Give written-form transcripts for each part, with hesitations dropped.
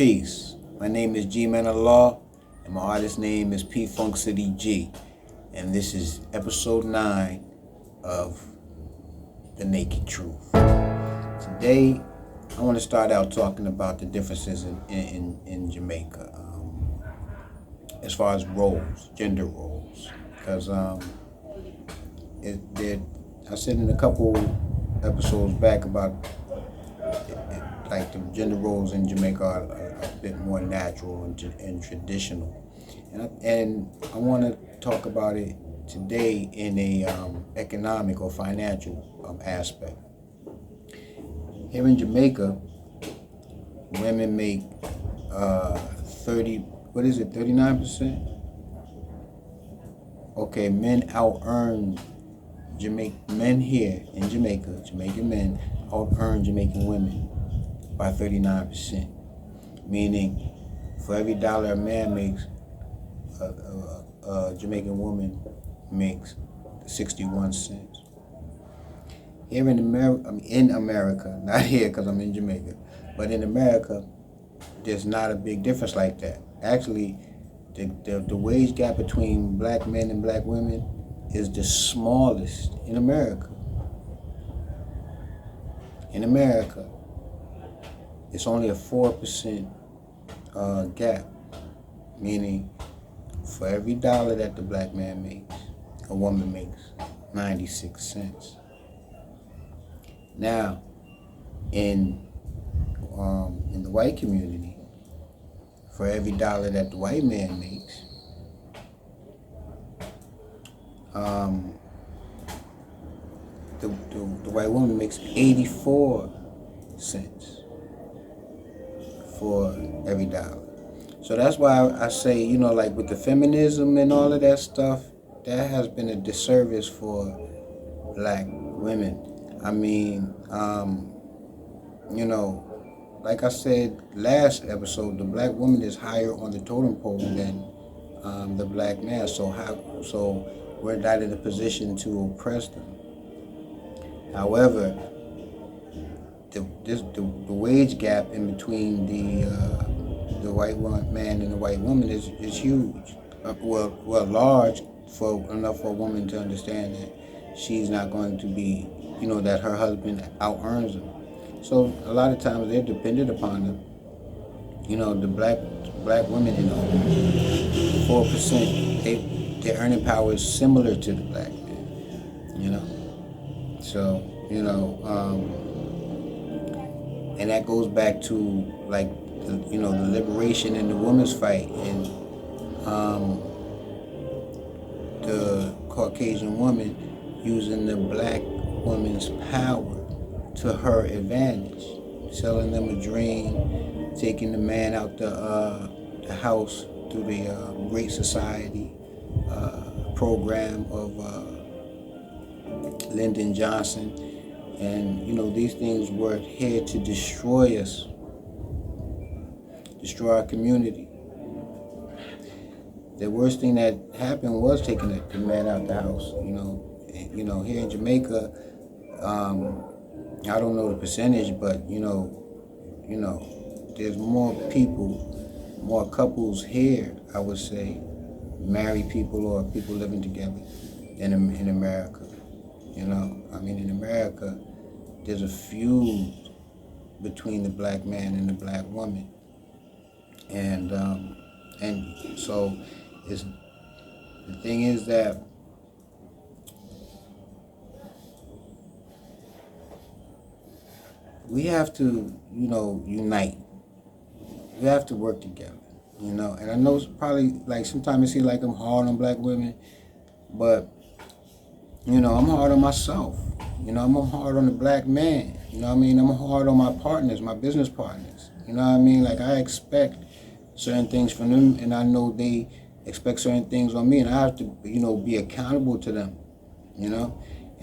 Peace. My name is G Man of Law, and my artist name is P Funk City G. And this is episode 9 of The Naked Truth. Today, I want to start out talking about the differences in Jamaica as far as roles, gender roles. Because I said in a couple episodes back about like the gender roles in Jamaica are a bit more natural and traditional, and I want to talk about it today in a economic or financial aspect. Here in Jamaica, women make 39%? Okay, men out earn men here in Jamaica, Jamaican men out earn Jamaican women by 39%. Meaning, for every dollar a man makes, a Jamaican woman makes 61 cents. Here in America, not here because I'm in Jamaica, but in America, there's not a big difference like that. Actually, the wage gap between black men and black women is the smallest in America. In America, it's only a 4% gap, meaning for every dollar that the black man makes, a woman makes 96 cents. Now, in the white community, for every dollar that the white man makes, the white woman makes 84 cents for every dollar. So that's why I say, like with the feminism and all of that stuff, that has been a disservice for black women. I mean, like I said last episode, the black woman is higher on the totem pole than the black man. So we're not in a position to oppress them. However, the wage gap in between the white man and the white woman is huge. Large enough for a woman to understand that she's not going to be, that her husband out earns her. So a lot of times they're dependent upon them. The black women, 4%, their earning power is similar to the black man. So and that goes back to like the liberation and the women's fight and the Caucasian woman using the black woman's power to her advantage, selling them a dream, taking the man out the house through the Great Society program of Lyndon Johnson. And, these things were here to destroy us, destroy our community. The worst thing that happened was taking the man out the house. Here in Jamaica, I don't know the percentage, but there's more couples here, I would say, married people or people living together than in America. In America, there's a feud between the black man and the black woman, and so the thing is that we have to, unite. We have to work together, And I know it's probably like sometimes it seems like I'm hard on black women, but I'm hard on myself. I'm hard on the black man. I'm hard on my partners, my business partners. Like I expect certain things from them, and I know they expect certain things on me, and I have to, be accountable to them. And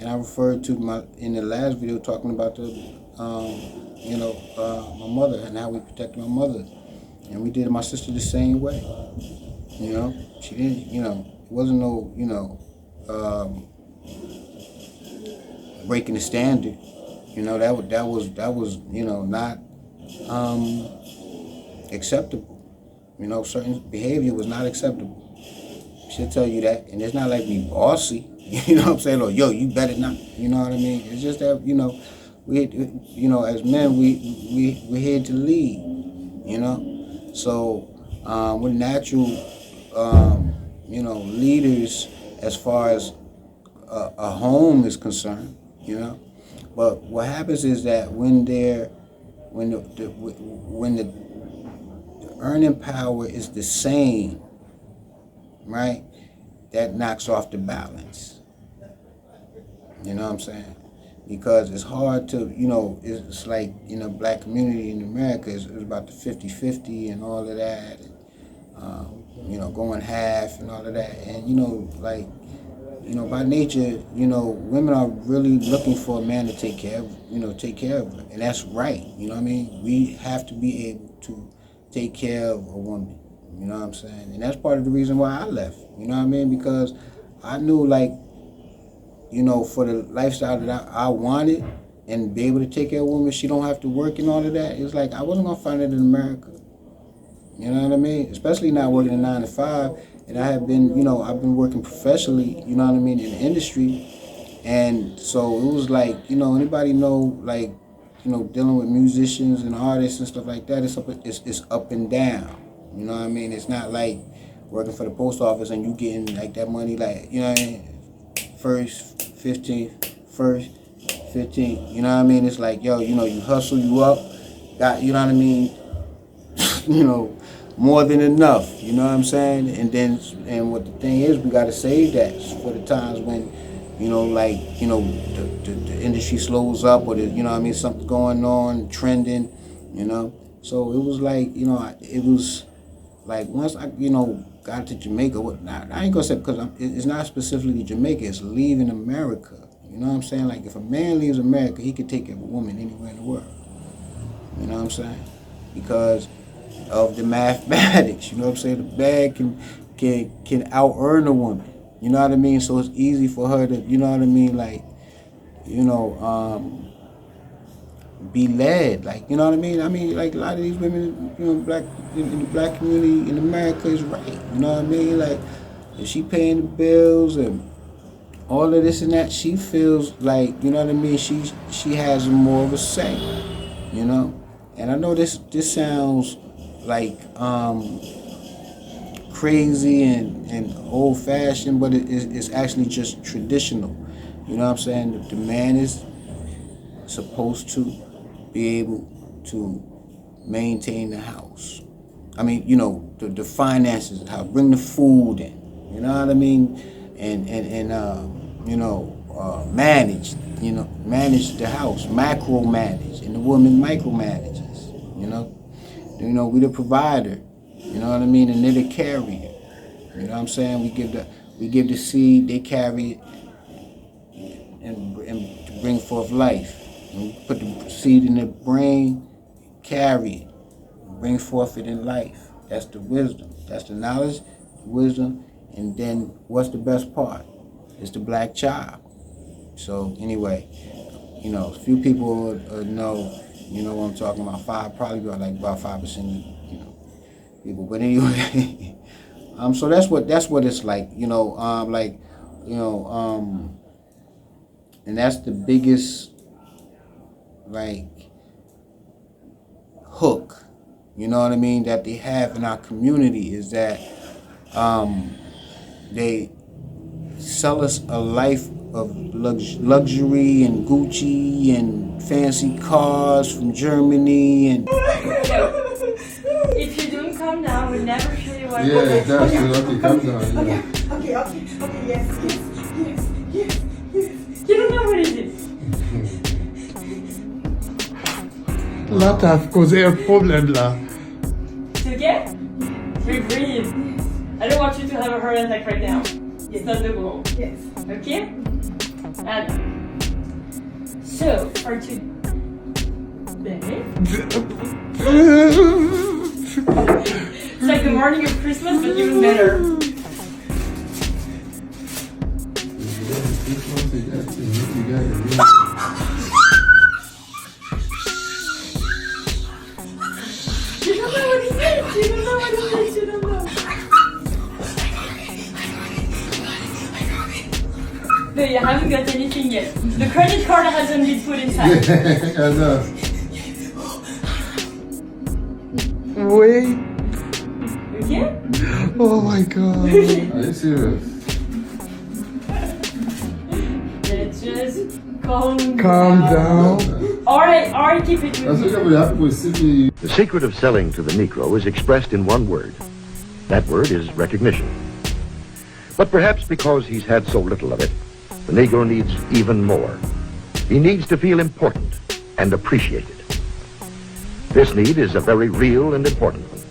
I referred to in the last video talking about the, my mother and how we protect my mother, and we did my sister the same way. She didn't, it wasn't no, breaking the standard. That was not acceptable. You know, certain behavior was not acceptable. She'll tell you that, and it's not like we bossy. You know what I'm saying? Or yo, you better not. You know what I mean? It's just that as men, we're here to lead. You know, so we're natural, leaders as far as a home is concerned. You know, but what happens is that when the earning power is the same, right? That knocks off the balance. You know what I'm saying? Because it's hard to, it's like in the black community in America, it's about the 50-50 and all of that, and, going half and all of that. And, by nature, women are really looking for a man to take care of her. And that's right. You know what I mean? We have to be able to take care of a woman. You know what I'm saying? And that's part of the reason why I left. You know what I mean? Because I knew, for the lifestyle that I wanted and be able to take care of a woman, she don't have to work and all of that. It's like I wasn't going to find it in America. You know what I mean? Especially not working a 9 to 5. And I have been, I've been working professionally, in the industry. And so it was like, anybody know, dealing with musicians and artists and stuff like that, it's up and down. You know what I mean? It's not like working for the post office and you getting like that money, first, 15th, first, 15th. You know what I mean? It's like, yo, you hustle, you up, got, you know what I mean? More than enough. You know what I'm saying? And what the thing is, we got to save that for the times when, the industry slows up or something's going on, trending, So it was like, it was like once I, got to Jamaica, I ain't gonna say because it's not specifically Jamaica, it's leaving America. You know what I'm saying? Like if a man leaves America, he could take care of a woman anywhere in the world. You know what I'm saying? Because of the mathematics, you know what I'm saying? The bag can out earn a woman. You know what I mean? So it's easy for her to, you know what I mean, be led, you know what I mean? I mean, like a lot of these women, in the black community in America is right. You know what I mean? Like if she paying the bills and all of this and that, she feels like, you know what I mean, she has more of a say, And I know this sounds like crazy and old fashioned, but it's actually just traditional. You know what I'm saying? The man is supposed to be able to maintain the house. I mean, the finances, how bring the food in. You know what I mean? And manage. Manage the house, macro manage, and the woman micro manages. We the provider. You know what I mean? And they're the carrier. You know what I'm saying? We give the seed, they carry it, and to bring forth life. And we put the seed in the brain, carry it, bring forth it in life. That's the wisdom. That's the knowledge, wisdom, and then what's the best part? It's the black child. So anyway, few people know, what I'm talking about. Probably about 5%, people. But anyway, so that's what it's like, and that's the biggest hook, you know what I mean, that they have in our community is that they sell us a life of luxury and Gucci and fancy cars from Germany and. If you don't come down, we'll never show you what. Yeah, it does. Okay, come down. Yeah. Okay, yes. You don't know what it is. Là, t'as causé un problème là. It's okay? We breathe. I don't want you to have a heart attack right now. It's not the goal. Yes. Okay? And so, are you baby? It's like the morning of Christmas, but even better. You don't know what it is? You don't know what it is, you don't know. No, you haven't got anything yet. The credit card hasn't been put inside. I know. Wait. Okay? Oh my god. Are you serious? Let's just calm down. Alright, keep it with me. The secret of selling to the Negro is expressed in one word. That word is recognition. But perhaps because he's had so little of it, the Negro needs even more. He needs to feel important and appreciated. This need is a very real and important one.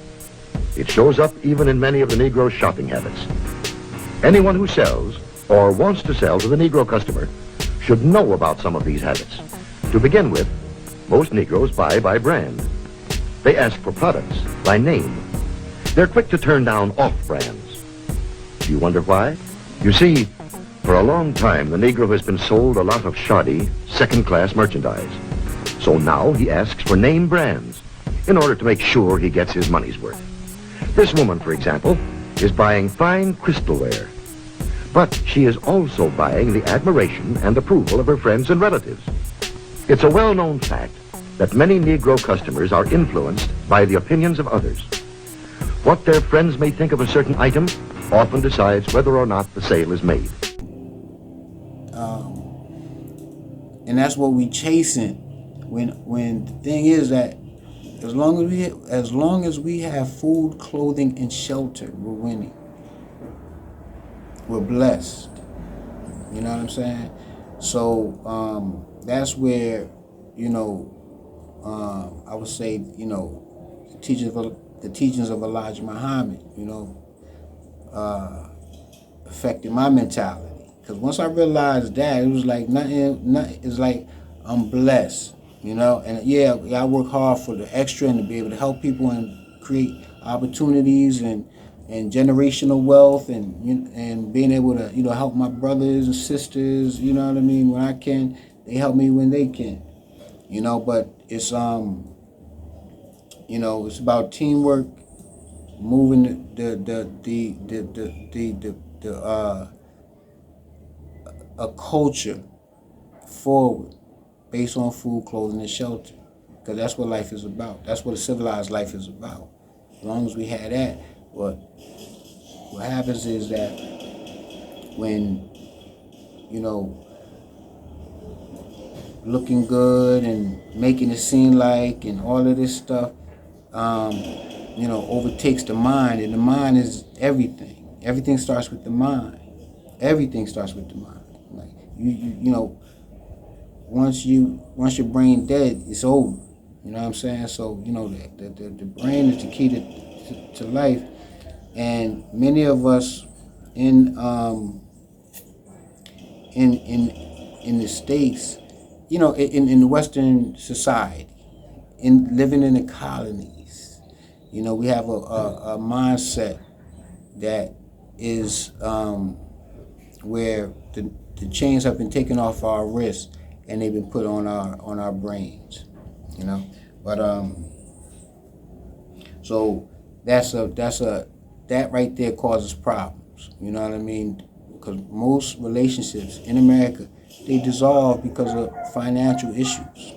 It shows up even in many of the Negro's shopping habits. Anyone who sells or wants to sell to the Negro customer should know about some of these habits. To begin with, most Negroes buy by brand. They ask for products by name. They're quick to turn down off-brands. Do you wonder why? You see, for a long time, the Negro has been sold a lot of shoddy, second-class merchandise. So now he asks for name brands in order to make sure he gets his money's worth. This woman, for example, is buying fine crystalware. But she is also buying the admiration and approval of her friends and relatives. It's a well-known fact that many Negro customers are influenced by the opinions of others. What their friends may think of a certain item often decides whether or not the sale is made. And that's what we chasing. When the thing is that as long as we have food, clothing, and shelter, we're winning. We're blessed. You know what I'm saying? So that's where, I would say, the teachings of Elijah Muhammad, affected my mentality. Because once I realized that, it was like nothing. It's like I'm blessed, And yeah, I work hard for the extra and to be able to help people and create opportunities and generational wealth and being able to help my brothers and sisters. You know what I mean? When I can, they help me when they can. But it's it's about teamwork, moving a culture forward based on food, clothing, and shelter. Because that's what life is about. That's what a civilized life is about. As long as we have that, what happens is that when, looking good and making it seem like and all of this stuff, overtakes the mind. And the mind is everything. Everything starts with the mind. Everything starts with the mind. Like once your brain dead, it's over. You know what I'm saying? So the brain is the key to life, and many of us in the States, in the Western society, living in the colonies, we have a mindset that is where the chains have been taken off our wrists and they've been put on our brains, But so that right there causes problems. You know what I mean? Because most relationships in America, they dissolve because of financial issues.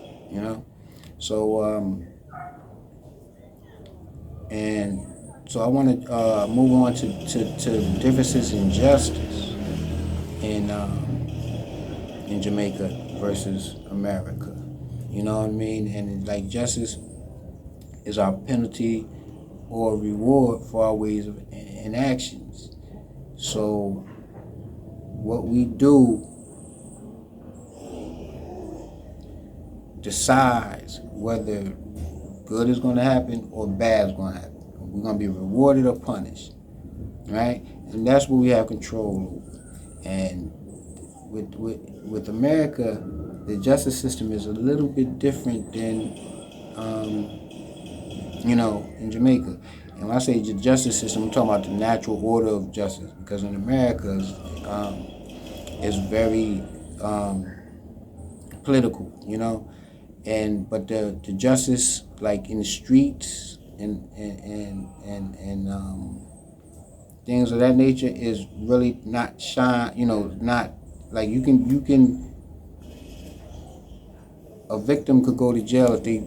So and so I want to move on to differences in justice in Jamaica versus America. You know what I mean? And like justice is our penalty or reward for our ways of and actions. So what we do decides whether good is going to happen or bad is going to happen. We're going to be rewarded or punished, right? And that's what we have control over. And with America, the justice system is a little bit different than, in Jamaica. And when I say the justice system, I'm talking about the natural order of justice, because in America, it's very political, but the justice, like in the streets and things of that nature is really not shine. Not like you can. A victim could go to jail if they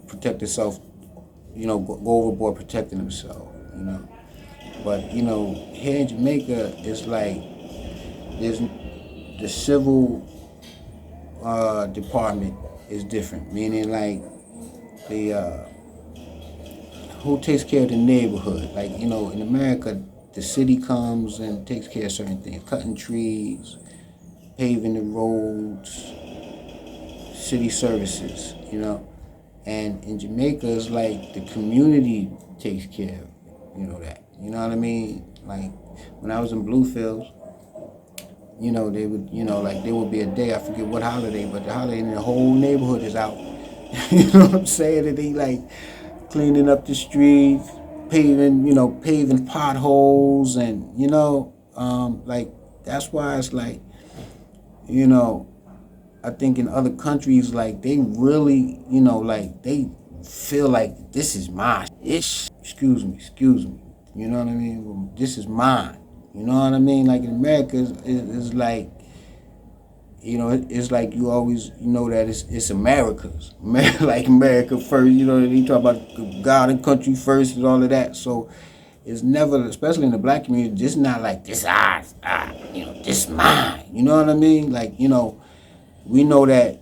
protect themselves. Go overboard protecting themselves. But here in Jamaica, it's like there's the civil department is different, meaning like the who takes care of the neighborhood. Like in America, the city comes and takes care of certain things, cutting trees, paving the roads, city services. And in Jamaica, it's like the community takes care of that. You know what I mean? Like when I was in Bluefields, they would, like there would be a day, I forget what holiday, but the holiday in the whole neighborhood is out. You know what I'm saying? And they like cleaning up the streets, paving potholes, and like that's why it's like, I think in other countries, like they really, like they feel like this is my ish. Excuse me. You know what I mean? Well, this is mine. You know what I mean? Like in America, it's like, it's like you always that it's America's. Like America first. They talk about God and country first and all of that. So it's never, especially in the black community, just not like this ours. This mine. You know what I mean? Like we know that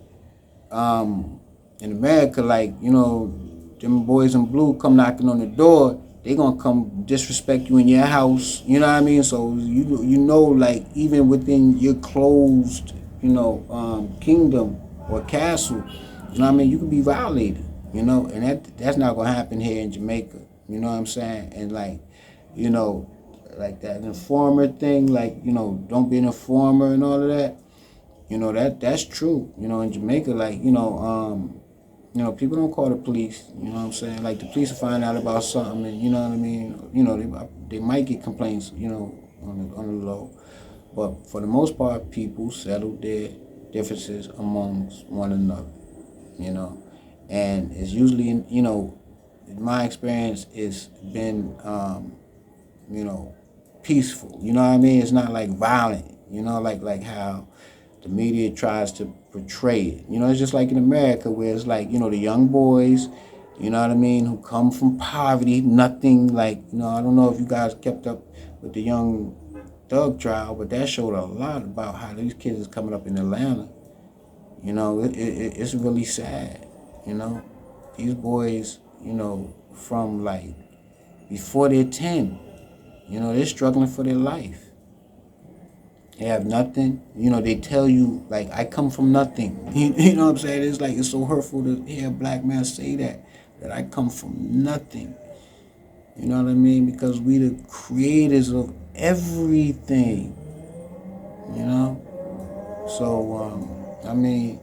in America, like, them boys in blue come knocking on the door, they gonna come disrespect you in your house, you know what I mean? So like even within your closed, kingdom or castle, you know what I mean, you can be violated, and that's not gonna happen here in Jamaica, you know what I'm saying? And like, like that informer thing, like, don't be an informer and all of that. That's true. In Jamaica, like, people don't call the police, you know what I'm saying? Like the police will find out about something and you know what I mean? They might get complaints, on the low. But for the most part, people settle their differences amongst one another, And it's usually, in my experience, it's been, peaceful. You know what I mean? It's not like violent, like how the media tries to portray it. It's just like in America where it's like, the young boys, you know what I mean, who come from poverty, nothing like, I don't know if you guys kept up with the young Thug trial, but that showed a lot about how these kids is coming up in Atlanta. It's really sad, These boys, from like before they're 10, they're struggling for their life. They have nothing. They tell you, like, I come from nothing. You know what I'm saying? It's like, it's so hurtful to hear a black man say that I come from nothing. You know what I mean? Because we the creators of everything. So, I mean,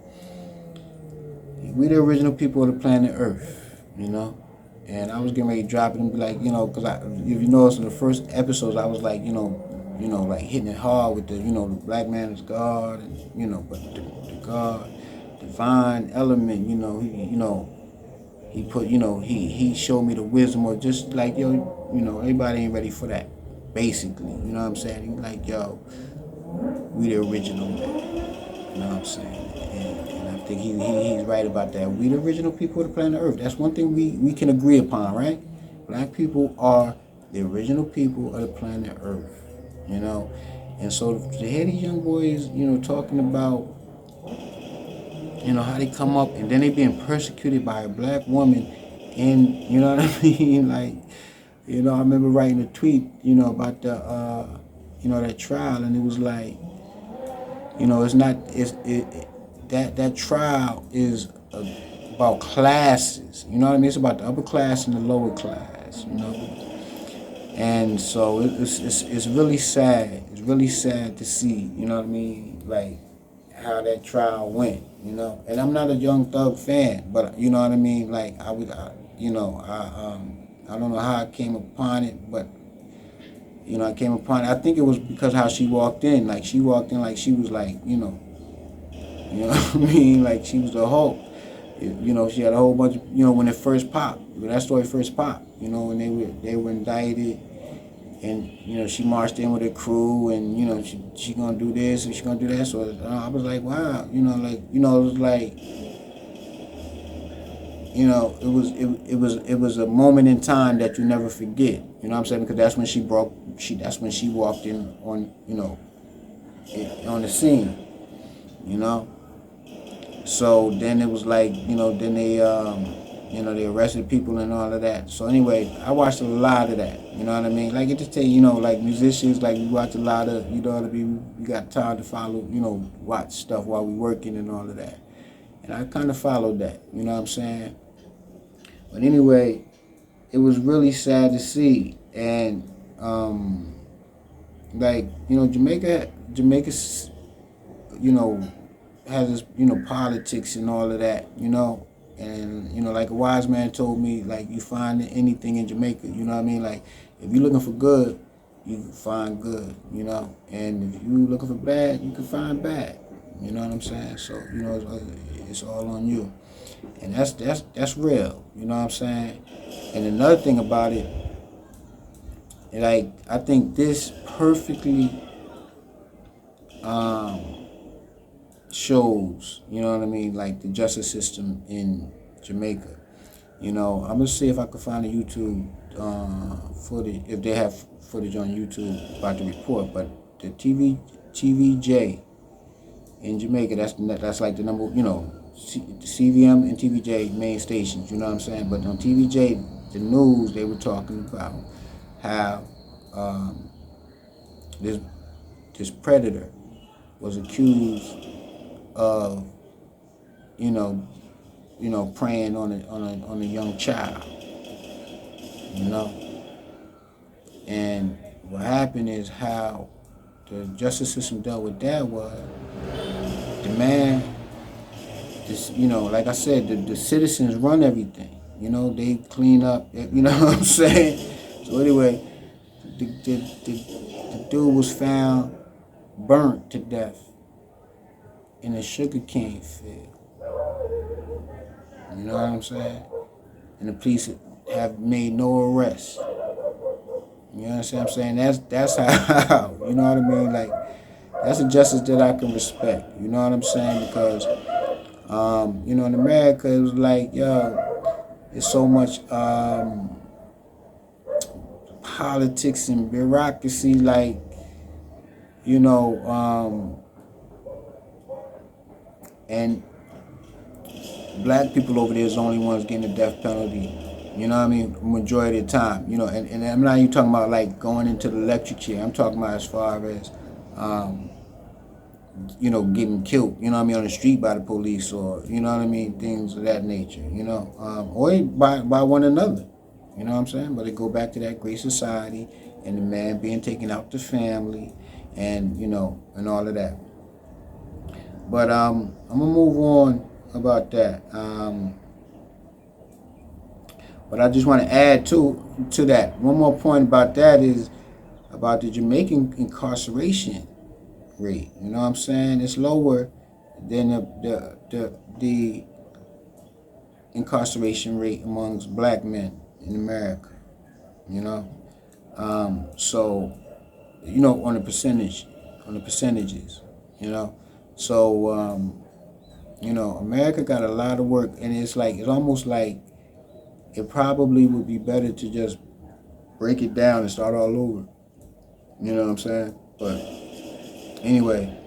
we the original people of the planet Earth, And I was getting ready to drop it and be like, because if you notice in the first episodes, I was like, like hitting it hard with the, the black man is God, and, but the God, divine element, he put, he showed me the wisdom, or just like, everybody ain't ready for that, basically, you know what I'm saying? He like, we the original man, you know what I'm saying? And I think he's right about that. We the original people of the planet Earth. That's one thing we can agree upon, right? Black people are the original people of the planet Earth. And so to hear these young boys, talking about, how they come up and then they being persecuted by a black woman, and you know what I mean, like, I remember writing a tweet, about the, that trial, and it was like, that trial is about classes, you know what I mean? It's about the upper class and the lower class, And so it's really sad. It's really sad to see, you know what I mean, like how that trial went, And I'm not a Young Thug fan, but you know what I mean. Like I don't know how I came upon it, but I came upon it. I think it was because how she walked in. Like she walked in like she was like, you know what I mean, like she was the Hulk. You know, she had a whole bunch of, you know, when it first popped, when that story first popped, you know, when they were indicted, and you know, she marched in with her crew, and you know, she gonna do this and she gonna do that. So I was like, wow, you know, like, you know, it was like, you know, it was a moment in time that you never forget. You know what I'm saying? Because that's when that's when she walked in on, you know, on the scene. You know. So then it was like, you know, then they you know, they arrested people and all of that. So anyway, I watched a lot of that. You know what I mean? Like it just tell you, you know, like musicians, like we watch a lot of, you know what I mean? We got time to follow, you know, watch stuff while we working and all of that. And I kind of followed that. You know what I'm saying? But anyway, it was really sad to see. And like, you know, Jamaica's, you know, has this, you know, politics and all of that, you know. And, you know, like a wise man told me, like, you find anything in Jamaica, you know what I mean? Like, if you're looking for good, you can find good, you know. And if you're looking for bad, you can find bad. You know what I'm saying? So, you know, it's all on you. And that's real, you know what I'm saying? And another thing about it, like, I think this perfectly shows, you know what I mean, like the justice system in Jamaica. You know, I'm gonna see if I can find a YouTube footage, if they have footage on YouTube about the report. But the TVJ in Jamaica, that's like the number, you know, CVM and TVJ main stations. You know what I'm saying? But on TVJ, the news, they were talking about how this predator was accused of, you know, preying on a young child, you know. And what happened is how the justice system dealt with that was the man, this, you know, like I said, the citizens run everything. You know, they clean up. You know what I'm saying? So anyway, the dude was found burnt to death in a sugarcane field. You know what I'm saying? And the police have made no arrests. You know what I'm saying? That's how, you know what I mean? Like, that's a justice that I can respect. You know what I'm saying? Because, you know, in America, it was like, yo, it's so much politics and bureaucracy, like, you know, and black people over there is the only ones getting the death penalty. You know what I mean? Majority of the time. You know, and I'm not even talking about like going into the electric chair. I'm talking about as far as, you know, getting killed, you know what I mean, on the street by the police, or, you know what I mean, things of that nature, you know, or by one another, you know what I'm saying? But it go back to that great society and the man being taken out the family and, you know, and all of that. But I'm going to move on about that. But I just want to add to that. One more point about that is about the Jamaican incarceration rate. You know what I'm saying? It's lower than the incarceration rate amongst black men in America. You know, so, you know, on the percentages. You know, so you know, America got a lot of work, and it's almost like it probably would be better to just break it down and start all over. You know what I'm saying? But anyway,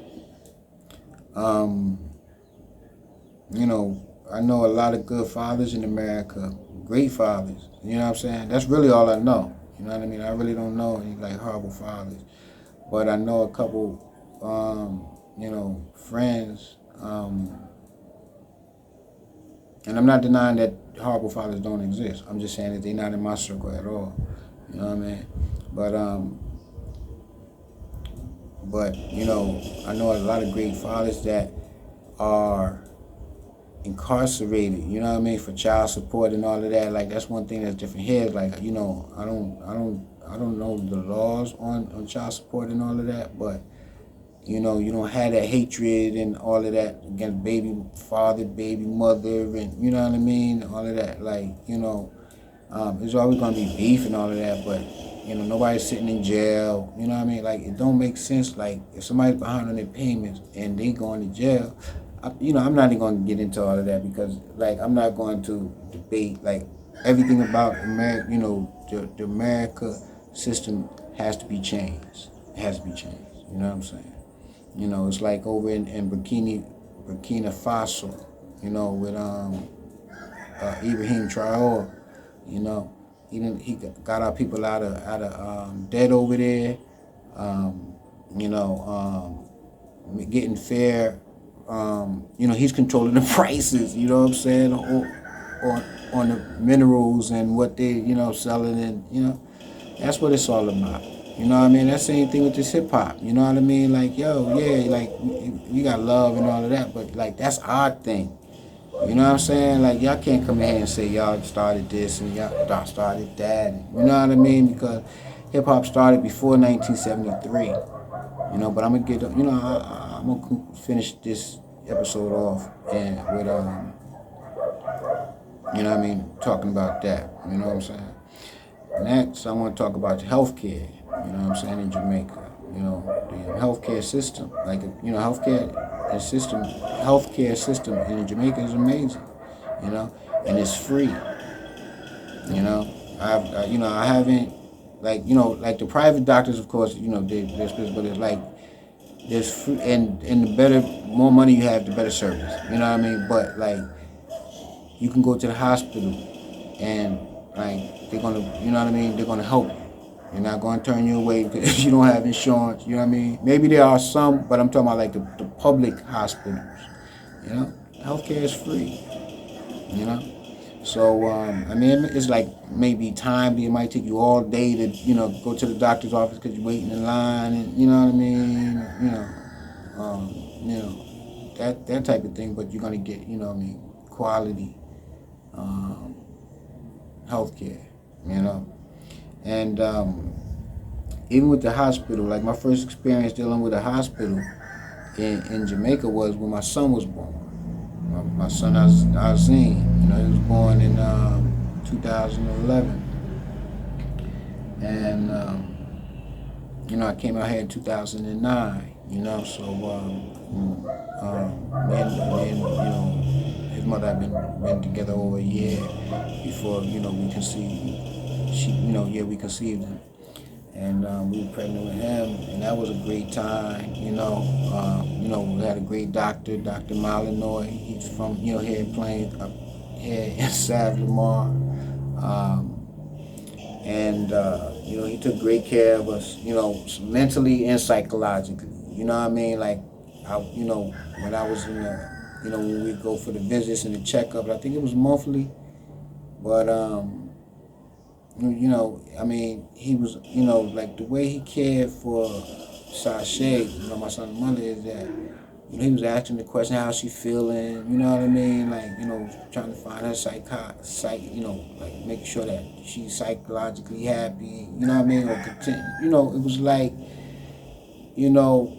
you know, I know a lot of good fathers in America, great fathers. You know what I'm saying? That's really all I know. You know what I mean? I really don't know any like horrible fathers, but I know a couple, you know, friends. And I'm not denying that horrible fathers don't exist. I'm just saying that they're not in my circle at all. You know what I mean? But you know, I know a lot of great fathers that are incarcerated. You know what I mean, for child support and all of that. Like, that's one thing that's different here. Like, you know, I don't know the laws on child support and all of that, but You know, you don't have that hatred and all of that against baby father, baby mother, and you know what I mean? All of that. Like, you know, there's always going to be beef and all of that, but, you know, nobody's sitting in jail. You know what I mean? Like, it don't make sense. Like, if somebody's behind on their payments and they going to jail, you know, I'm not even going to get into all of that because, like, I'm not going to debate, like, everything about America, you know, the America system has to be changed. It has to be changed. You know what I'm saying? You know, it's like over in Burkina Faso, you know, with Ibrahim Traore, you know, he got our people out of debt over there, you know, getting fair, you know, he's controlling the prices, you know what I'm saying, on the minerals and what they, you know, selling, and you know, that's what it's all about. You know what I mean? That's the same thing with this hip hop. You know what I mean? Like, yo, yeah, like we got love and all of that, but like that's our thing. You know what I'm saying? Like y'all can't come in here and say y'all started this and y'all started that. You know what I mean? Because hip hop started before 1973. You know, but I'm gonna get, you know, I'm gonna finish this episode off and with you know what I mean, talking about that. You know what I'm saying? Next, I want to talk about healthcare. You know what I'm saying, in Jamaica. You know, the healthcare system, like, you know, healthcare system in Jamaica is amazing. You know, and it's free. You know, I haven't, like, you know, like the private doctors, of course, you know, they're special, but it's like there's free, and the more money you have, the better service. You know what I mean? But like, you can go to the hospital and like they're gonna, you know what I mean? They're gonna help you. They're not gonna turn you away because you don't have insurance. You know what I mean? Maybe there are some, but I'm talking about like the public hospitals. You know, healthcare is free. You know, so I mean, it's like maybe time. It might take you all day to, you know, go to the doctor's office because you're waiting in line, and you know what I mean. You know, that type of thing. But you're gonna get, you know what I mean, quality healthcare. You know. And even with the hospital, like my first experience dealing with a hospital in Jamaica was when my son was born. My son Azim, you know, he was born in 2011. And, you know, I came out here in 2009, you know, so me and, you know, his mother had been together over a year before, you know, we conceived. We conceived him, and we were pregnant with him, and that was a great time. You know, we had a great doctor, Dr. Malinois. He's from, you know, here in Sav Lamar, and you know, he took great care of us, you know, mentally and psychologically. You know what I mean? Like, you know, when I was in the, you know, when we go for the visits and the checkups, I think it was monthly, but you know, I mean, he was, you know, like the way he cared for Sashay, you know, my son's mother, is that, you know, he was asking the question, how's she feeling, you know what I mean, like, you know, trying to find her you know, like make sure that she's psychologically happy, you know what I mean, or content, you know, it was like, you know,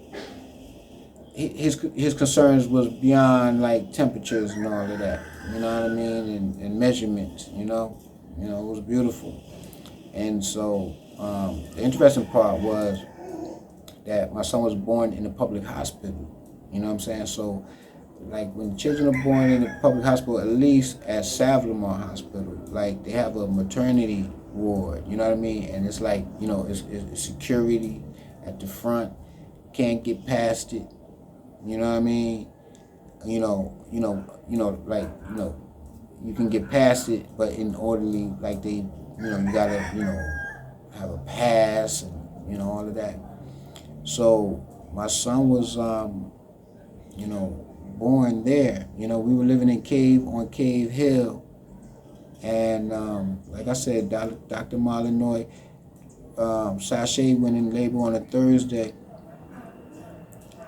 his concerns was beyond like temperatures and all of that, you know what I mean, and measurements, you know, it was beautiful. And so the interesting part was that my son was born in a public hospital. You know what I'm saying? So, like, when children are born in a public hospital, at least at Savlamar Hospital, like, they have a maternity ward. You know what I mean? And it's like, you know, it's security at the front. Can't get past it. You know what I mean? Like, you know, you can get past it, but in orderly, like they, you know, you gotta, you know, have a pass and, you know, all of that. So my son was, you know, born there. You know, we were living in on Cave Hill, and like I said, Dr. Malinois, Sashay went in labor on a Thursday,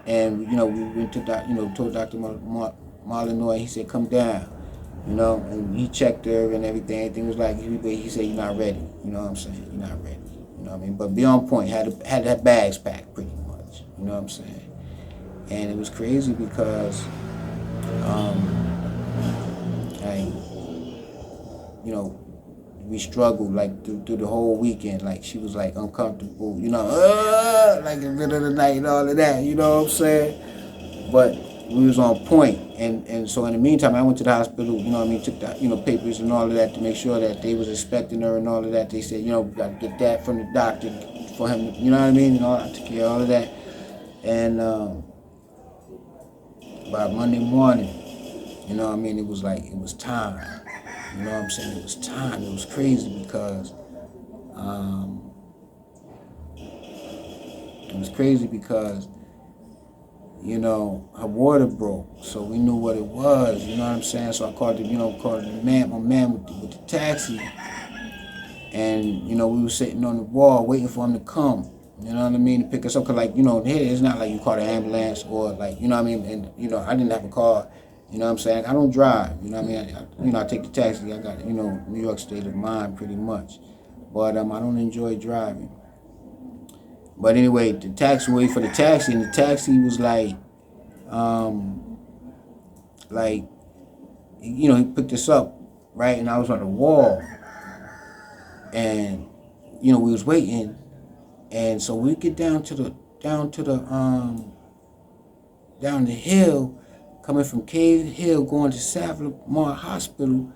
and you know, we went to told Dr. Malinois. He said, "Come down." You know, and he checked her and everything. Everything was like, he said, "You're not ready." You know what I'm saying? You're not ready. You know what I mean? But be on point. Had that bags packed pretty much. You know what I'm saying? And it was crazy because, like, you know, we struggled like through the whole weekend. Like she was like uncomfortable, like in the middle of the night and all of that. You know what I'm saying? But we was on point, and so in the meantime, I went to the hospital. You know what I mean? Took the papers and all of that to make sure that they was expecting her and all of that. They said, we got to get that from the doctor for him. You know what I mean? And all I took care of all of that, and by Monday morning, you know what I mean? It was time. You know what I'm saying? It was time. It was crazy because her water broke, so we knew what it was. You know what I'm saying? So I called my man with the taxi, and we were sitting on the wall waiting for him to come. You know what I mean? To pick us up, cause here it's not like you call the ambulance or and I didn't have a car. You know what I'm saying? I don't drive. You know what I mean? I take the taxi. I got New York state of mind pretty much, but I don't enjoy driving. But anyway, the taxi, wait for the taxi, and the taxi was he picked us up, right? And I was on the wall, and we was waiting, and so we get down the hill, coming from Cave Hill, going to Savlamar Hospital.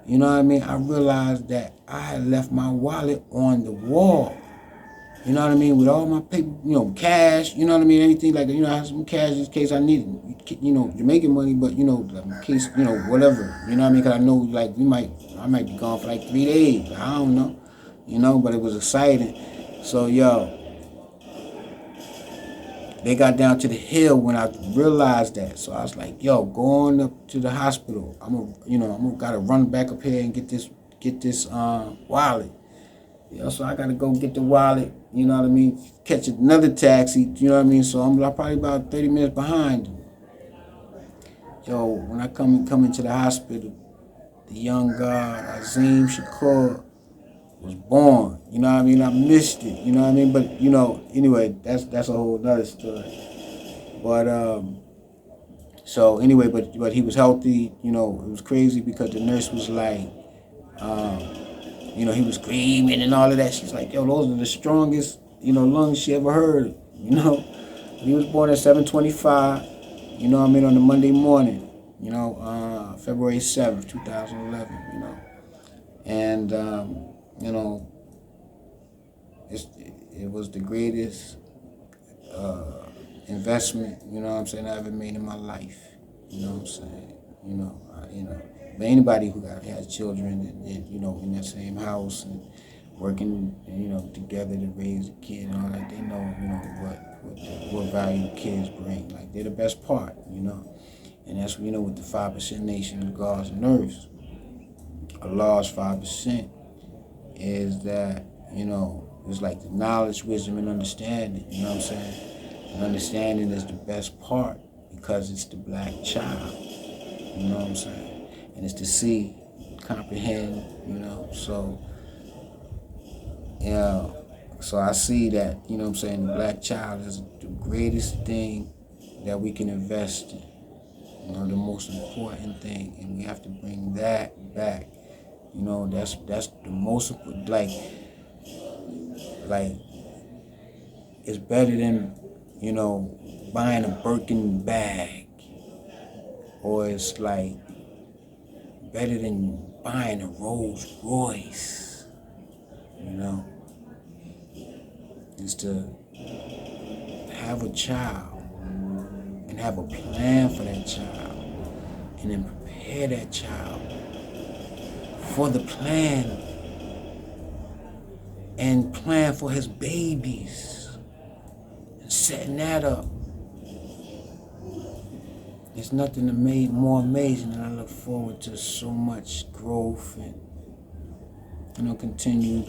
You know what I mean? I realized that I had left my wallet on the wall. You know what I mean? With all my paper, cash, you know what I mean? Anything like, I have some cash in case I need it, Jamaican money, but, in case, whatever. You know what I mean? Because I know, I might be gone for 3 days. I don't know. But it was exciting. So, they got down to the hill when I realized that. So I was like, going up to the hospital. I'm gotta run back up here and get this wallet. So I gotta go get the wallet, you know what I mean, catch another taxi, you know what I mean, so I'm probably about 30 minutes behind. When I come into the hospital, the young God, Azim Shakur, was born, you know what I mean, I missed it, you know what I mean, but, anyway, that's a whole other story. But, so anyway, but he was healthy, it was crazy because the nurse was like, he was screaming and all of that. She's like, those are the strongest, lungs she ever heard, He was born at 7:25, on the Monday morning, February 7th, 2011, And, it was the greatest investment, I ever made in my life, But anybody who has children and in that same house and working, together to raise a kid and all that, they know, what value kids bring. Like, they're the best part, And that's, with the 5% nation of God's and earth. Allah's 5% is that, it's like the knowledge, wisdom, and understanding, you know what I'm saying? And understanding is the best part because it's the black child, you know what I'm saying? And it's to see, comprehend, so, so I see that, the black child is the greatest thing that we can invest in, the most important thing, and we have to bring that back, that's the most, it's better than, buying a Birkin bag, or it's better than buying a Rolls Royce, is to have a child and have a plan for that child and then prepare that child for the plan and plan for his babies and setting that up. There's nothing more amazing, and I look forward to so much growth and, continued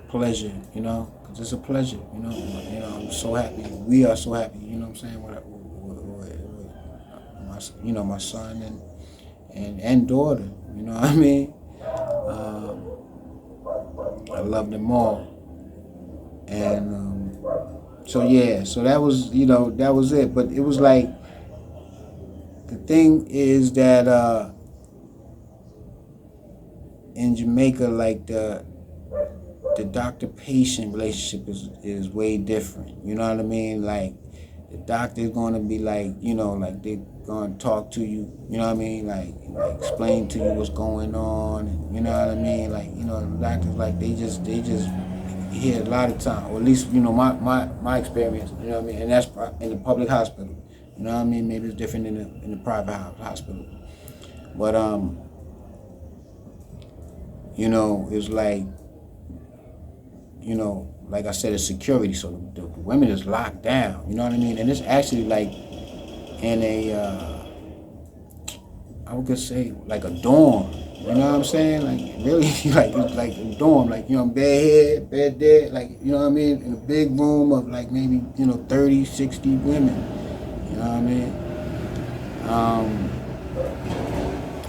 pleasure, because it's a pleasure, I'm so happy. We are so happy, what I'm saying, with my son and daughter, what I mean? I love them all. And, So yeah, so that was, that was it. But it was like, the thing is that in Jamaica, like the doctor patient relationship is way different. You know what I mean? Like, the doctor's gonna be like, like they gonna talk to you, you know what I mean? Like explain to you what's going on, and you know what I mean? Like, the doctors, like, they just hear a lot of time, or at least, my experience, you know what I mean? And that's in the public hospital. You know what I mean? Maybe it's different in the private hospital. But it's like, like I said, it's security. So the women is locked down. You know what I mean? And it's actually like in a, I would say like a dorm. You know what I'm saying? Like, really, like, it's like a dorm. Like, bed here, bed there. Like, you know what I mean? In a big room of like maybe 30, 60 women. You know what I mean?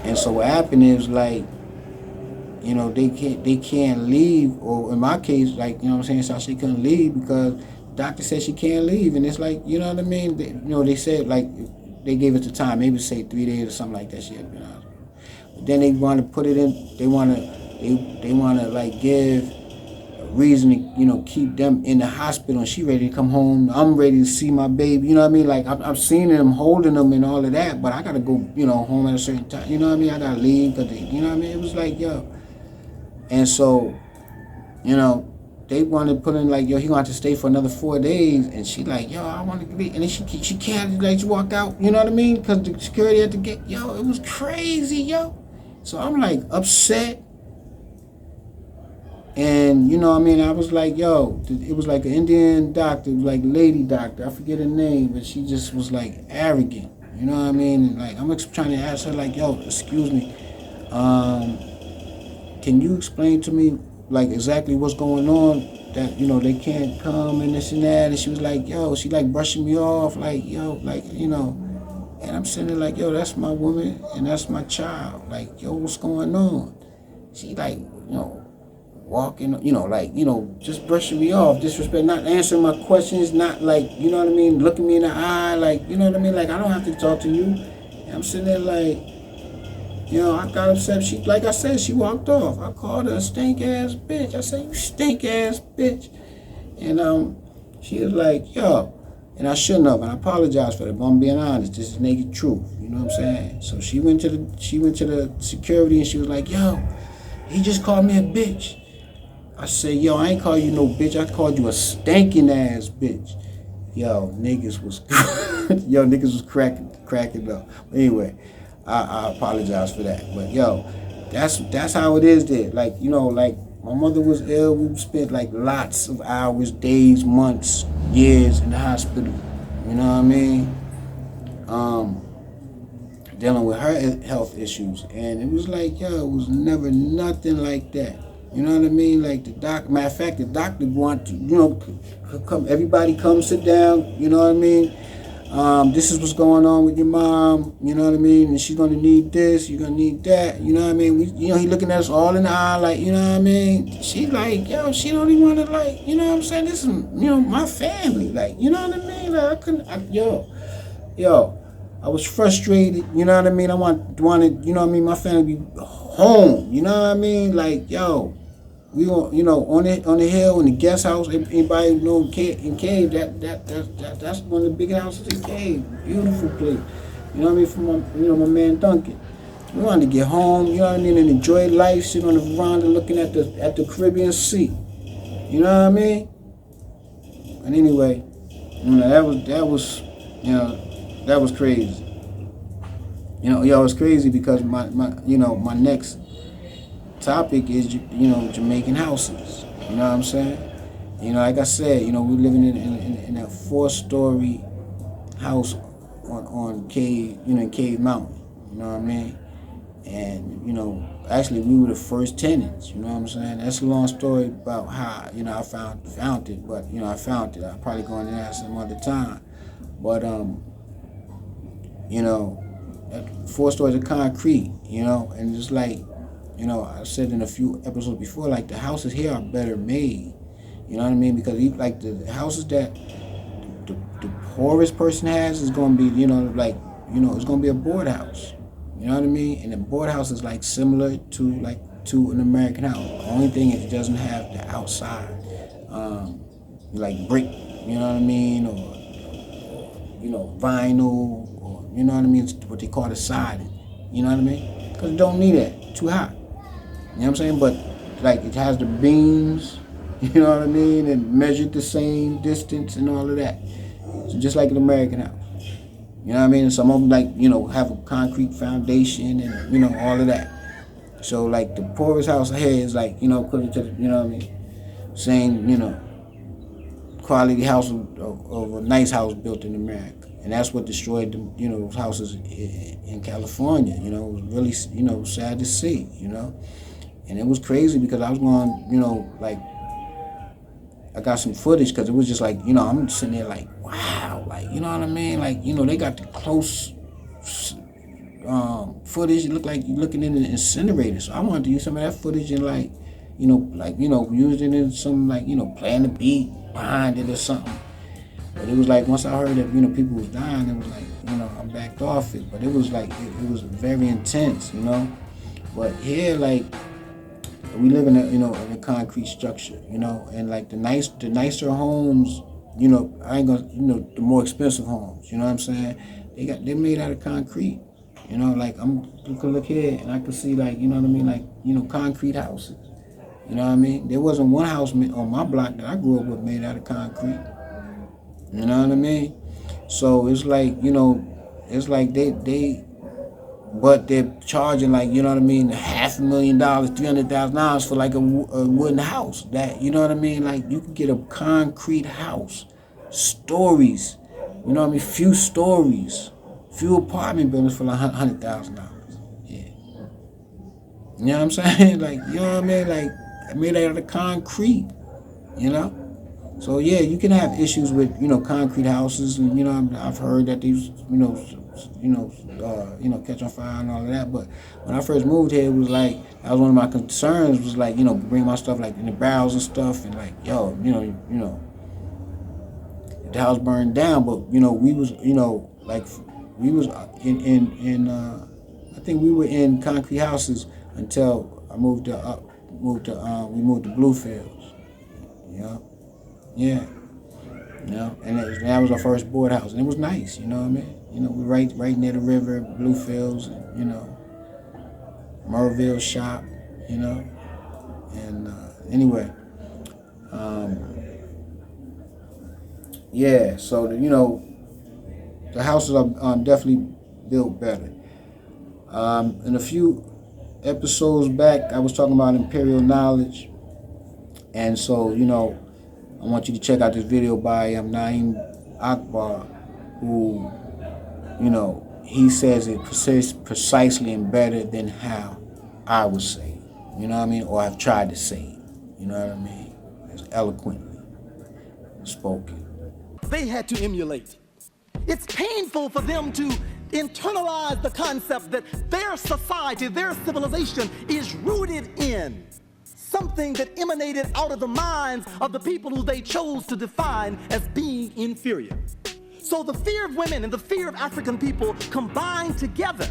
And so what happened is, like, they can't leave, or in my case, like, what I'm saying, so she couldn't leave because the doctor said she can't leave, and it's like, you know what I mean? They said, like, they gave us the time, maybe say 3 days or something like that. She had been out. But then they want to put it in. They want to like give a reason to keep them in the hospital. And she ready to come home. I'm ready to see my baby. You know what I mean? Like, I'm seeing them, holding them, and all of that. But I gotta go, home at a certain time. You know what I mean? I gotta leave because you know what I mean? It was like, yo. And so, they want to put in like, yo, he gonna have to stay for another 4 days. And she like, yo, I want to be. And then she can't like just walk out. You know what I mean? Because the security had to get. Yo, it was crazy, yo. So I'm like upset. And you know what I mean? I was like, yo, it was like an Indian doctor, it was like a lady doctor. I forget her name, but she just was like arrogant. You know what I mean? And like, I'm trying to ask her like, yo, excuse me. Can you explain to me like exactly what's going on, that they can't come and this and that? And she was like, yo, she like brushing me off, like, yo, like, and I'm sitting there like, yo, that's my woman and that's my child, like, yo, what's going on? She like, walking, like, just brushing me off, disrespect, not answering my questions, not like, you know what I mean, looking me in the eye, like, you know what I mean, like, I don't have to talk to you. And I'm sitting there like, I got upset. She, like I said, she walked off. I called her a stink ass bitch. I said, you stink ass bitch. And she was like, yo, and I shouldn't have, and I apologize for that, but I'm being honest. This is naked truth. You know what I'm saying? So she went to the security and she was like, yo, he just called me a bitch. I said, yo, I ain't call you no bitch. I called you a stinking ass bitch. Yo, niggas was cracking up. But anyway, I apologize for that. But yo, that's how it is there. Like, like my mother was ill. We spent like lots of hours, days, months, years in the hospital. You know what I mean? Dealing with her health issues. And it was like, yo, it was never nothing like that. You know what I mean? Like matter of fact, the doctor want to, come, everybody come sit down, you know what I mean? This is what's going on with your mom, you know what I mean? And she's gonna need this, you're gonna need that, you know what I mean? He looking at us all in the eye, like, you know what I mean? She like, yo, she don't even wanna, like, you know what I'm saying? This is, my family, like, you know what I mean? Like, I was frustrated, you know what I mean? I wanted, you know what I mean, my family to be home, you know what I mean? Like, yo, we on the hill in the guest house. Anybody know in Cave? That's one of the biggest houses in Cave. Beautiful place. You know what I mean? From my man Duncan. We wanted to get home. You know what I mean? And enjoy life. Sit on the veranda looking at the Caribbean Sea. You know what I mean? And anyway, that was crazy. It was crazy because my next topic is, Jamaican houses. You know what I'm saying? Like I said, we're living in a 4-story house on Cave, in Cave Mountain. You know what I mean? And, actually we were the first tenants. You know what I'm saying? That's a long story about how, I found it, but, I found it. I'll probably go into that some other time. But, 4 stories of concrete, and it's like, I said in a few episodes before, like, the houses here are better made. You know what I mean? Because like the houses that poorest person has is going to be, it's going to be a board house. You know what I mean? And the board house is like similar to an American house. The only thing is it doesn't have the outside, like brick, you know what I mean, or vinyl, or you know what I mean, what they call the siding. You know what I mean? Because it don't need that. Too hot. You know what I'm saying? But like it has the beams, you know what I mean, and measured the same distance and all of that. So just like an American house. You know what I mean? And some of them have a concrete foundation and all of that. So like the poorest house I had is like, according to the, you know what I mean, same, quality house of a nice house built in America. And that's what destroyed the, those houses in California. It was really, sad to see, And it was crazy because I was going, I got some footage because it was just like, I'm sitting there like, wow, like, you know what I mean? Like, they got the close footage. It looked like you're looking in an incinerator. So I wanted to use some of that footage and use it in some playing the beat behind it or something. But it was like once I heard that, people was dying, it was like, I backed off it. But it was like, it was very intense, But here, like, we live in in a concrete structure, and like the nicer homes, I ain't gonna, the more expensive homes, you know what I'm saying? They're made out of concrete, like you can look here and I can see like, you know what I mean? Like, concrete houses, you know what I mean? There wasn't one house on my block that I grew up with made out of concrete, you know what I mean? So it's like, it's like but they're charging like, you know what I mean, $500,000, $300,000 for like a wooden house. That, you know what I mean? Like you can get a concrete house, stories, you know what I mean? Few stories, few apartment buildings for like $100,000. Yeah. You know what I'm saying? Like, you know what I mean? Like made out of concrete, So yeah, you can have issues with, concrete houses, and I've heard that these, catch on fire and all of that. But when I first moved here, it was like, that was one of my concerns, was like, bring my stuff like in the barrels and stuff, and like, the house burned down. But we was, we was I think we were in concrete houses until I moved to Bluefields. Yeah. And that was our first board house, and it was nice, you know what I mean? We're right near the river, Bluefields, and, Merville shop, and anyway, yeah, so, the houses are definitely built better. In a few episodes back, I was talking about Imperial knowledge, and so, I want you to check out this video by Naeem Akbar, who, he says it precisely and better than how I would say it, you know what I mean? Or I've tried to say it, you know what I mean? It's eloquently spoken. They had to emulate. It's painful for them to internalize the concept that their society, their civilization is rooted in something that emanated out of the minds of the people who they chose to define as being inferior. So the fear of women and the fear of African people combined together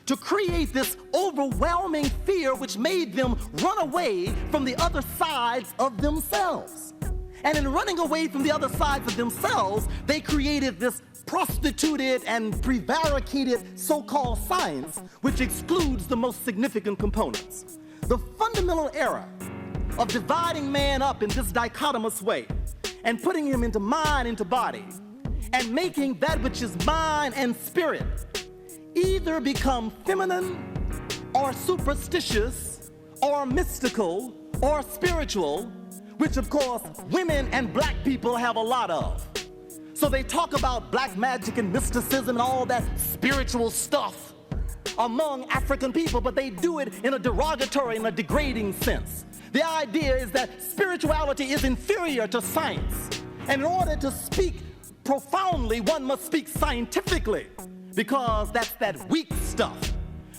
to create this overwhelming fear which made them run away from the other sides of themselves. And in running away from the other sides of themselves, they created this prostituted and prevaricated so-called science which excludes the most significant components. The fundamental error of dividing man up in this dichotomous way and putting him into mind, into body, and making that which is mind and spirit either become feminine or superstitious or mystical or spiritual, which of course women and black people have a lot of. So they talk about black magic and mysticism and all that spiritual stuff among African people, but they do it in a derogatory and a degrading sense. The idea is that spirituality is inferior to science. And in order to speak profoundly, one must speak scientifically, because that's that weak stuff.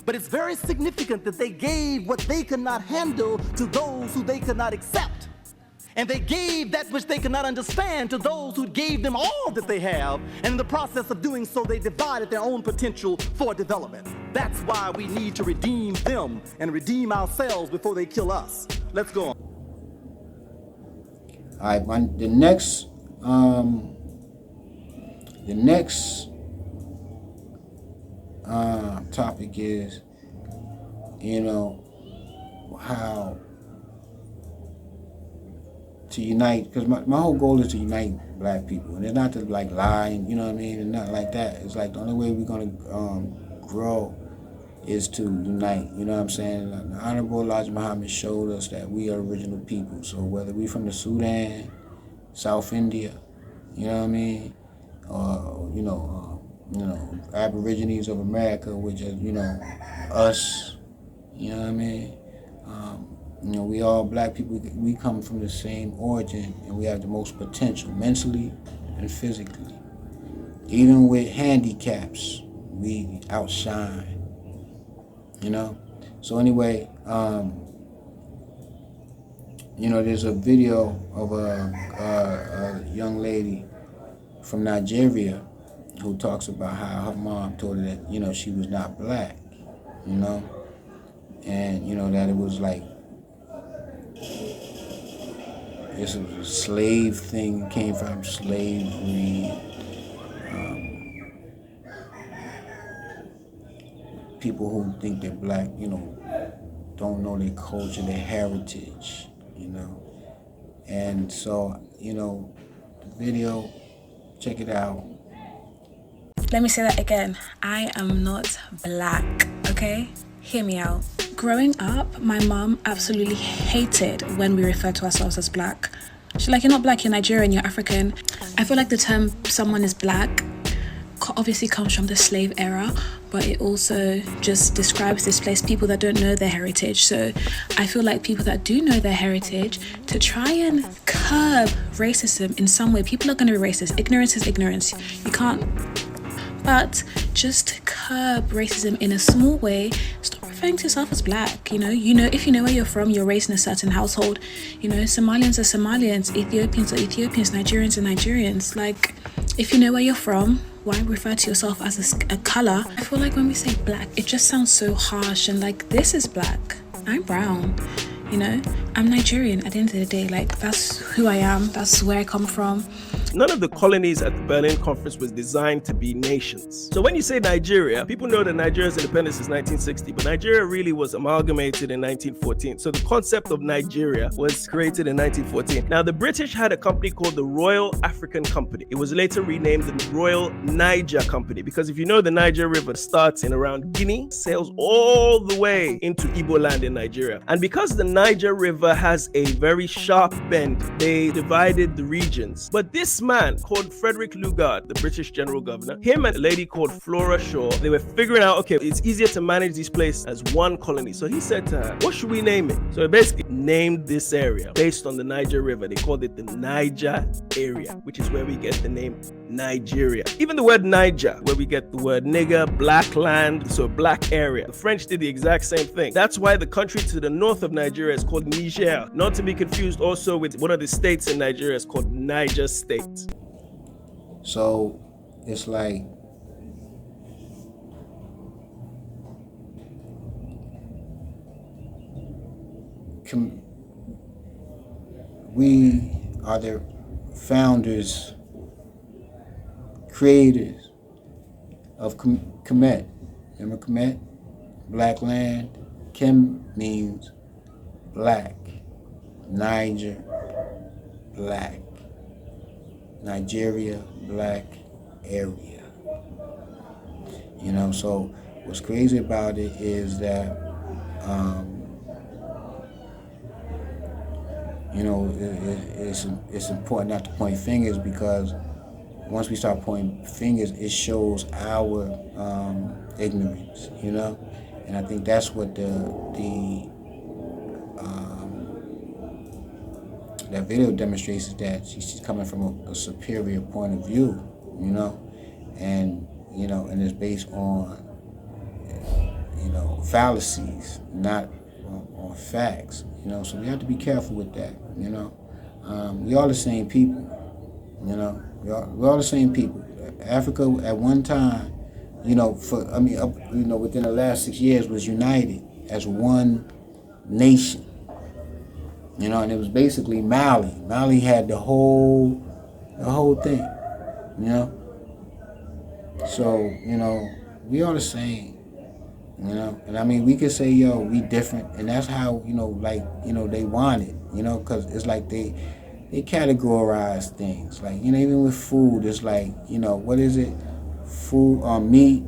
But it's very significant that they gave what they could not handle to those who they could not accept. And they gave that which they could not understand to those who gave them all that they have. And in the process of doing so, they divided their own potential for development. That's why we need to redeem them and redeem ourselves before they kill us. Let's go on. All right, the next topic is, how to unite, because my whole goal is to unite black people, and it's not to like lie, and you know what I mean, and not like that. It's like the only way we're gonna grow is to unite. You know what I'm saying? The Honorable Elijah Muhammad showed us that we are original people. So whether we from the Sudan, South India, you know what I mean, or Aborigines of America, which is us, you know what I mean. We all black people, we come from the same origin, and we have the most potential mentally and physically. Even with handicaps, we outshine, So anyway, there's a video of a young lady from Nigeria who talks about how her mom told her that, she was not black, and, that it was like, this was a slave thing, came from slavery. People who think they're black, don't know their culture, their heritage, And so, the video, check it out. Let me say that again. I am not black, okay? Hear me out. Growing up, my mom absolutely hated when we refer to ourselves as black. She's like, you're not black, you're Nigerian, you're African. I feel like the term someone is black obviously comes from the slave era, but it also just describes displaced people that don't know their heritage. So I feel like people that do know their heritage, to try and curb racism in some way, people are going to be racist. Ignorance is ignorance. You can't. But just curb racism in a small way. Stop referring to yourself as black. If you know where you're from, you're raised in a certain household. Somalians are Somalians, Ethiopians are Ethiopians, Nigerians are Nigerians. Like, if you know where you're from, why refer to yourself as a color? I feel like when we say black, it just sounds so harsh, and like, this is black. I'm brown. I'm Nigerian at the end of the day. Like, that's who I am. That's where I come from. None of the colonies at the Berlin Conference was designed to be nations. So when you say Nigeria, people know that Nigeria's independence is 1960, but Nigeria really was amalgamated in 1914. So the concept of Nigeria was created in 1914. Now, the British had a company called the Royal African Company. It was later renamed the Royal Niger Company, because if you know, the Niger River starts in around Guinea, sails all the way into Igbo land in Nigeria. And because the Niger River has a very sharp bend, they divided the regions. But this man called Frederick Lugard, the British general governor, him and a lady called Flora Shaw, they were figuring out, okay, it's easier to manage this place as one colony. So he said to her, what should we name it? So he basically named this area based on the Niger River. They called it the Niger area, which is where we get the name Nigeria. Even the word Niger, where we get the word nigger, black land, so black area. The French did the exact same thing. That's why the country to the north of Nigeria is called Niger, not to be confused also with one of the states in Nigeria is called Niger State. So it's like, we are the founders, creators of Kemet. Remember Kemet? Black land. Kem means black. Niger, black. Nigeria, black area. So what's crazy about it is that, it's important not to point fingers, because once we start pointing fingers, it shows our ignorance, And I think that's what that video demonstrates, is that she's coming from a superior point of view, and it's based on fallacies, not on facts, So we have to be careful with that, We all the same people. You know, we're all the same people. Africa at one time, within the last 6 years was united as one nation. You know, and it was basically Mali. Mali had the whole thing. You know, so we all the same. You know, and I mean, we could say, yo, we different, and that's how they want it. You know, because it's like they categorize things. Like, even with food, it's like, what is it? Food, meat,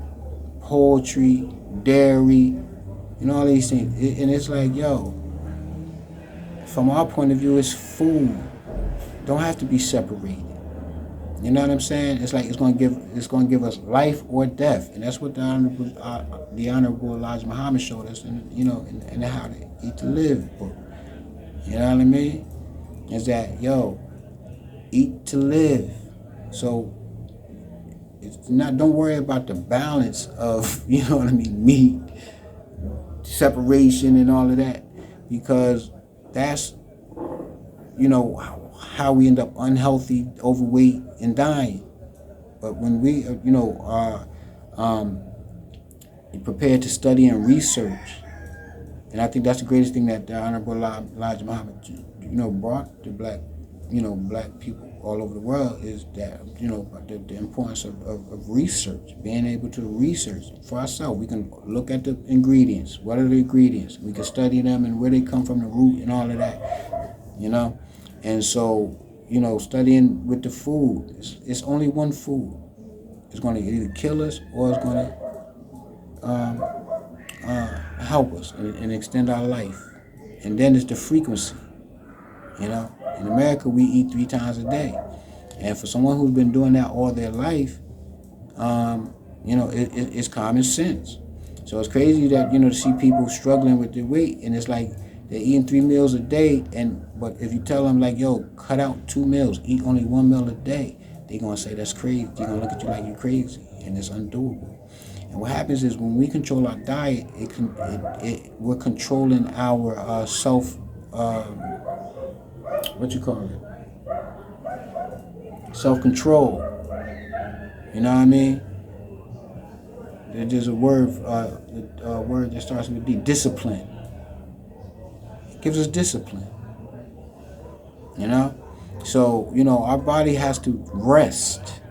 poultry, dairy, all these things. And it's like, yo, from our point of view, it's food. Don't have to be separated. You know what I'm saying? It's like it's gonna give us life or death, and that's what the honorable Elijah Muhammad showed us, in the How to Eat to Live book. You know what I mean? Is that, yo, eat to live. So it's not. Don't worry about the balance of meat, separation, and all of that, because that's how we end up unhealthy, overweight, and dying. But when we are prepared to study and research, and I think that's the greatest thing that the Honorable Elijah Muhammad brought to black people all over the world, is that the importance of research, being able to research for ourselves. We can look at the ingredients. What are the ingredients? We can study them and where they come from, the root and all of that. And so studying with the food, it's only one food. It's going to either kill us or it's going to help us and extend our life. And then it's the frequency. In America, we eat 3 times a day. And for someone who's been doing that all their life, it's common sense. So it's crazy that, to see people struggling with their weight, and it's like they're eating 3 meals a day, but if you tell them, like, yo, cut out 2 meals, eat only 1 meal a day, they're going to say that's crazy. They're going to look at you like you're crazy, and it's undoable. And what happens is when we control our diet, we're controlling our self, self-control. You know what I mean? There's a word that starts with D, discipline. It gives us discipline. So, our body has to rest,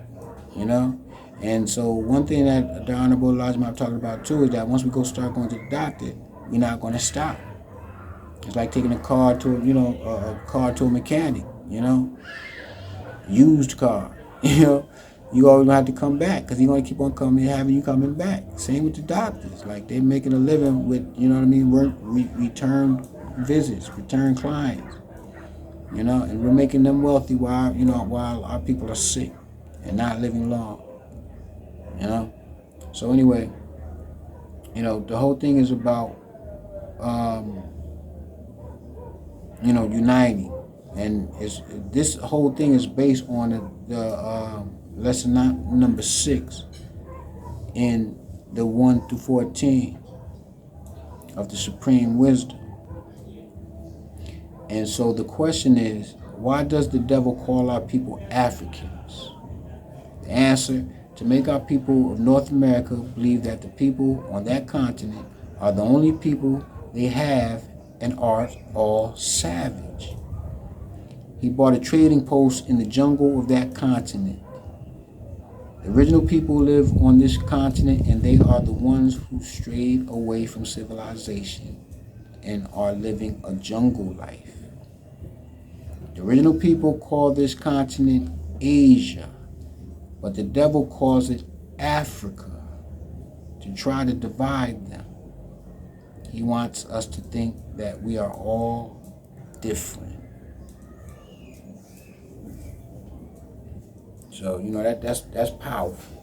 And so one thing that the Honorable Elijah Muhammad talked about too is that once we start going to the doctor, we're not going to stop. It's like taking a car to a mechanic, used car, you always have to come back because he's going to keep on having you coming back. Same with the doctors. Like, they're making a living with, return visits, return clients, and we're making them wealthy while our people are sick and not living long, So anyway, the whole thing is about, uniting. And this whole thing is based on the lesson number 6 in the 1 through 14 of the Supreme Wisdom. And so the question is, why does the devil call our people Africans? The answer: to make our people of North America believe that the people on that continent are the only people they have and are all savage. He bought a trading post in the jungle of that continent. The original people live on this continent, and they are the ones who strayed away from civilization and are living a jungle life. The original people call this continent Asia, but the devil calls it Africa to try to divide them. He wants us to think that we are all different. So, that's powerful.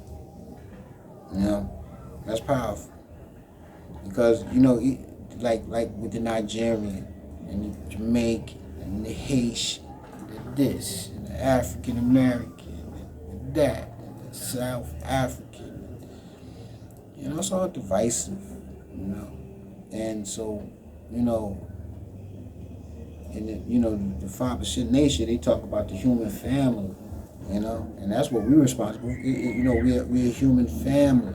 That's powerful. Because, like with the Nigerian and the Jamaican and the Haitian, and the this, and the African American, and that, and the South African. It's all divisive, And so, in the, the 5% nation, they talk about the human family, and that's what we're responsible for. We're a human family,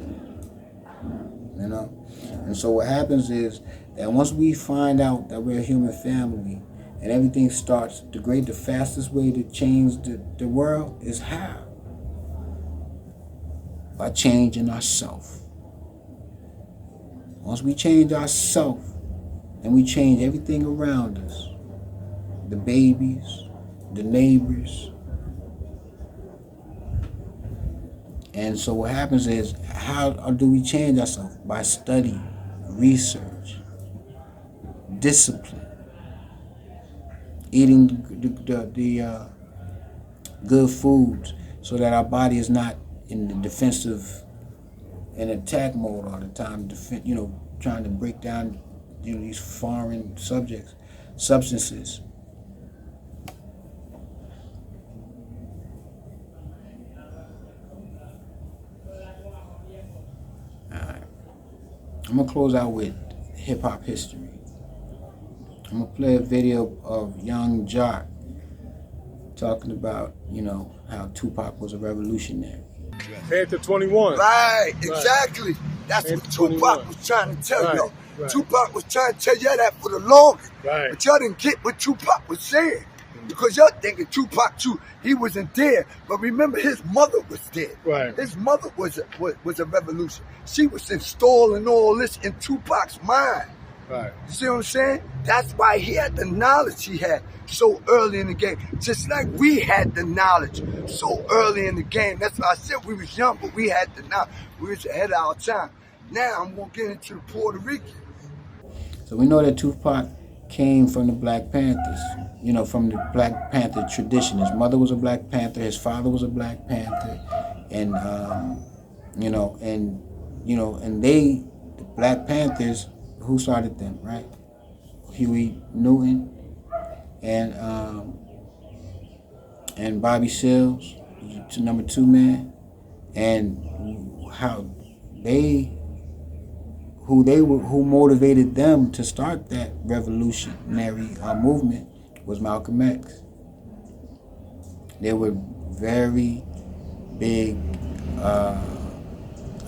and so what happens is that once we find out that we're a human family and everything starts to degrade, the fastest way to change the world is how? By changing ourselves. Once we change ourselves, and we change everything around us, the babies, the neighbors. And so what happens is, how do we change ourselves? By study, research, discipline, eating the good foods so that our body is not in the defensive and attack mode all the time, trying to break down these foreign substances. Alright. I'm gonna close out with hip hop history. I'm gonna play a video of Young Jock talking about, how Tupac was a revolutionary. Panther 21. Right, exactly. That's what Tupac was trying to tell y'all. Right. Tupac was trying to tell y'all that for the longest. Right. But y'all didn't get what Tupac was saying. Because y'all thinking Tupac too, he wasn't there. But remember, his mother was dead. Right. His mother was a revolution. She was installing all this in Tupac's mind. Right. You see what I'm saying? That's why he had the knowledge he had so early in the game. Just like we had the knowledge so early in the game. That's why I said we was young, but we had the knowledge. We was ahead of our time. Now I'm going to get into the Puerto Ricans. So we know that Tupac came from the Black Panthers, from the Black Panther tradition. His mother was a Black Panther, his father was a Black Panther, and and they, the Black Panthers, who started them, right? Huey Newton and Bobby Seals, number 2 man, and who motivated them to start that revolutionary movement was Malcolm X. They were very big, I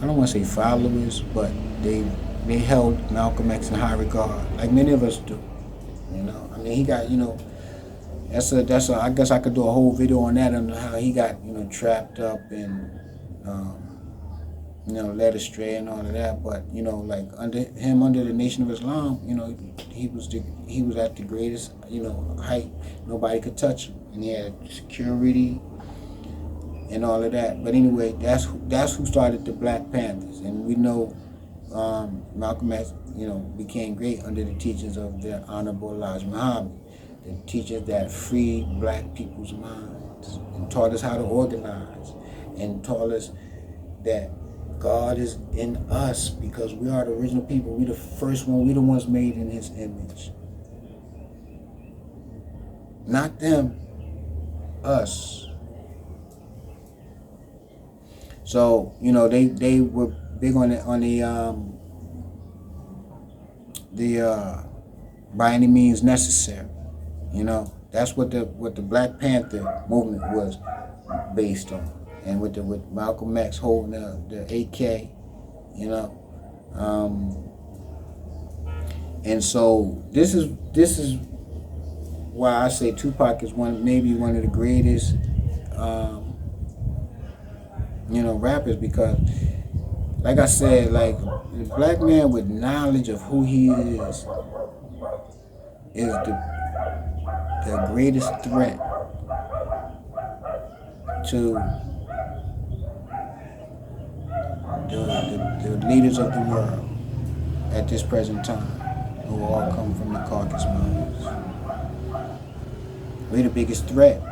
don't want to say followers, but they held Malcolm X in high regard, like many of us do. He got, that's I guess I could do a whole video on that, on how he got, trapped up and, led astray and all of that. But under the Nation of Islam, he was at the greatest, height. Nobody could touch him, and he had security and all of that. But anyway, that's who started the Black Panthers, and we know Malcolm X, became great under the teachings of the Honorable Elijah Muhammad, the teachers that freed Black people's minds and taught us how to organize, and taught us that God is in us because we are the original people. We the first one. We the ones made in His image. Not them, us. So they were big on the by any means necessary. That's what the Black Panther movement was based on. And with Malcolm X holding the AK, and so this is why I say Tupac is maybe one of the greatest, rappers, because, like I said, like the black man with knowledge of who he is the greatest threat to the leaders of the world at this present time, who all come from the Caucasus Mountains. We're the biggest threat.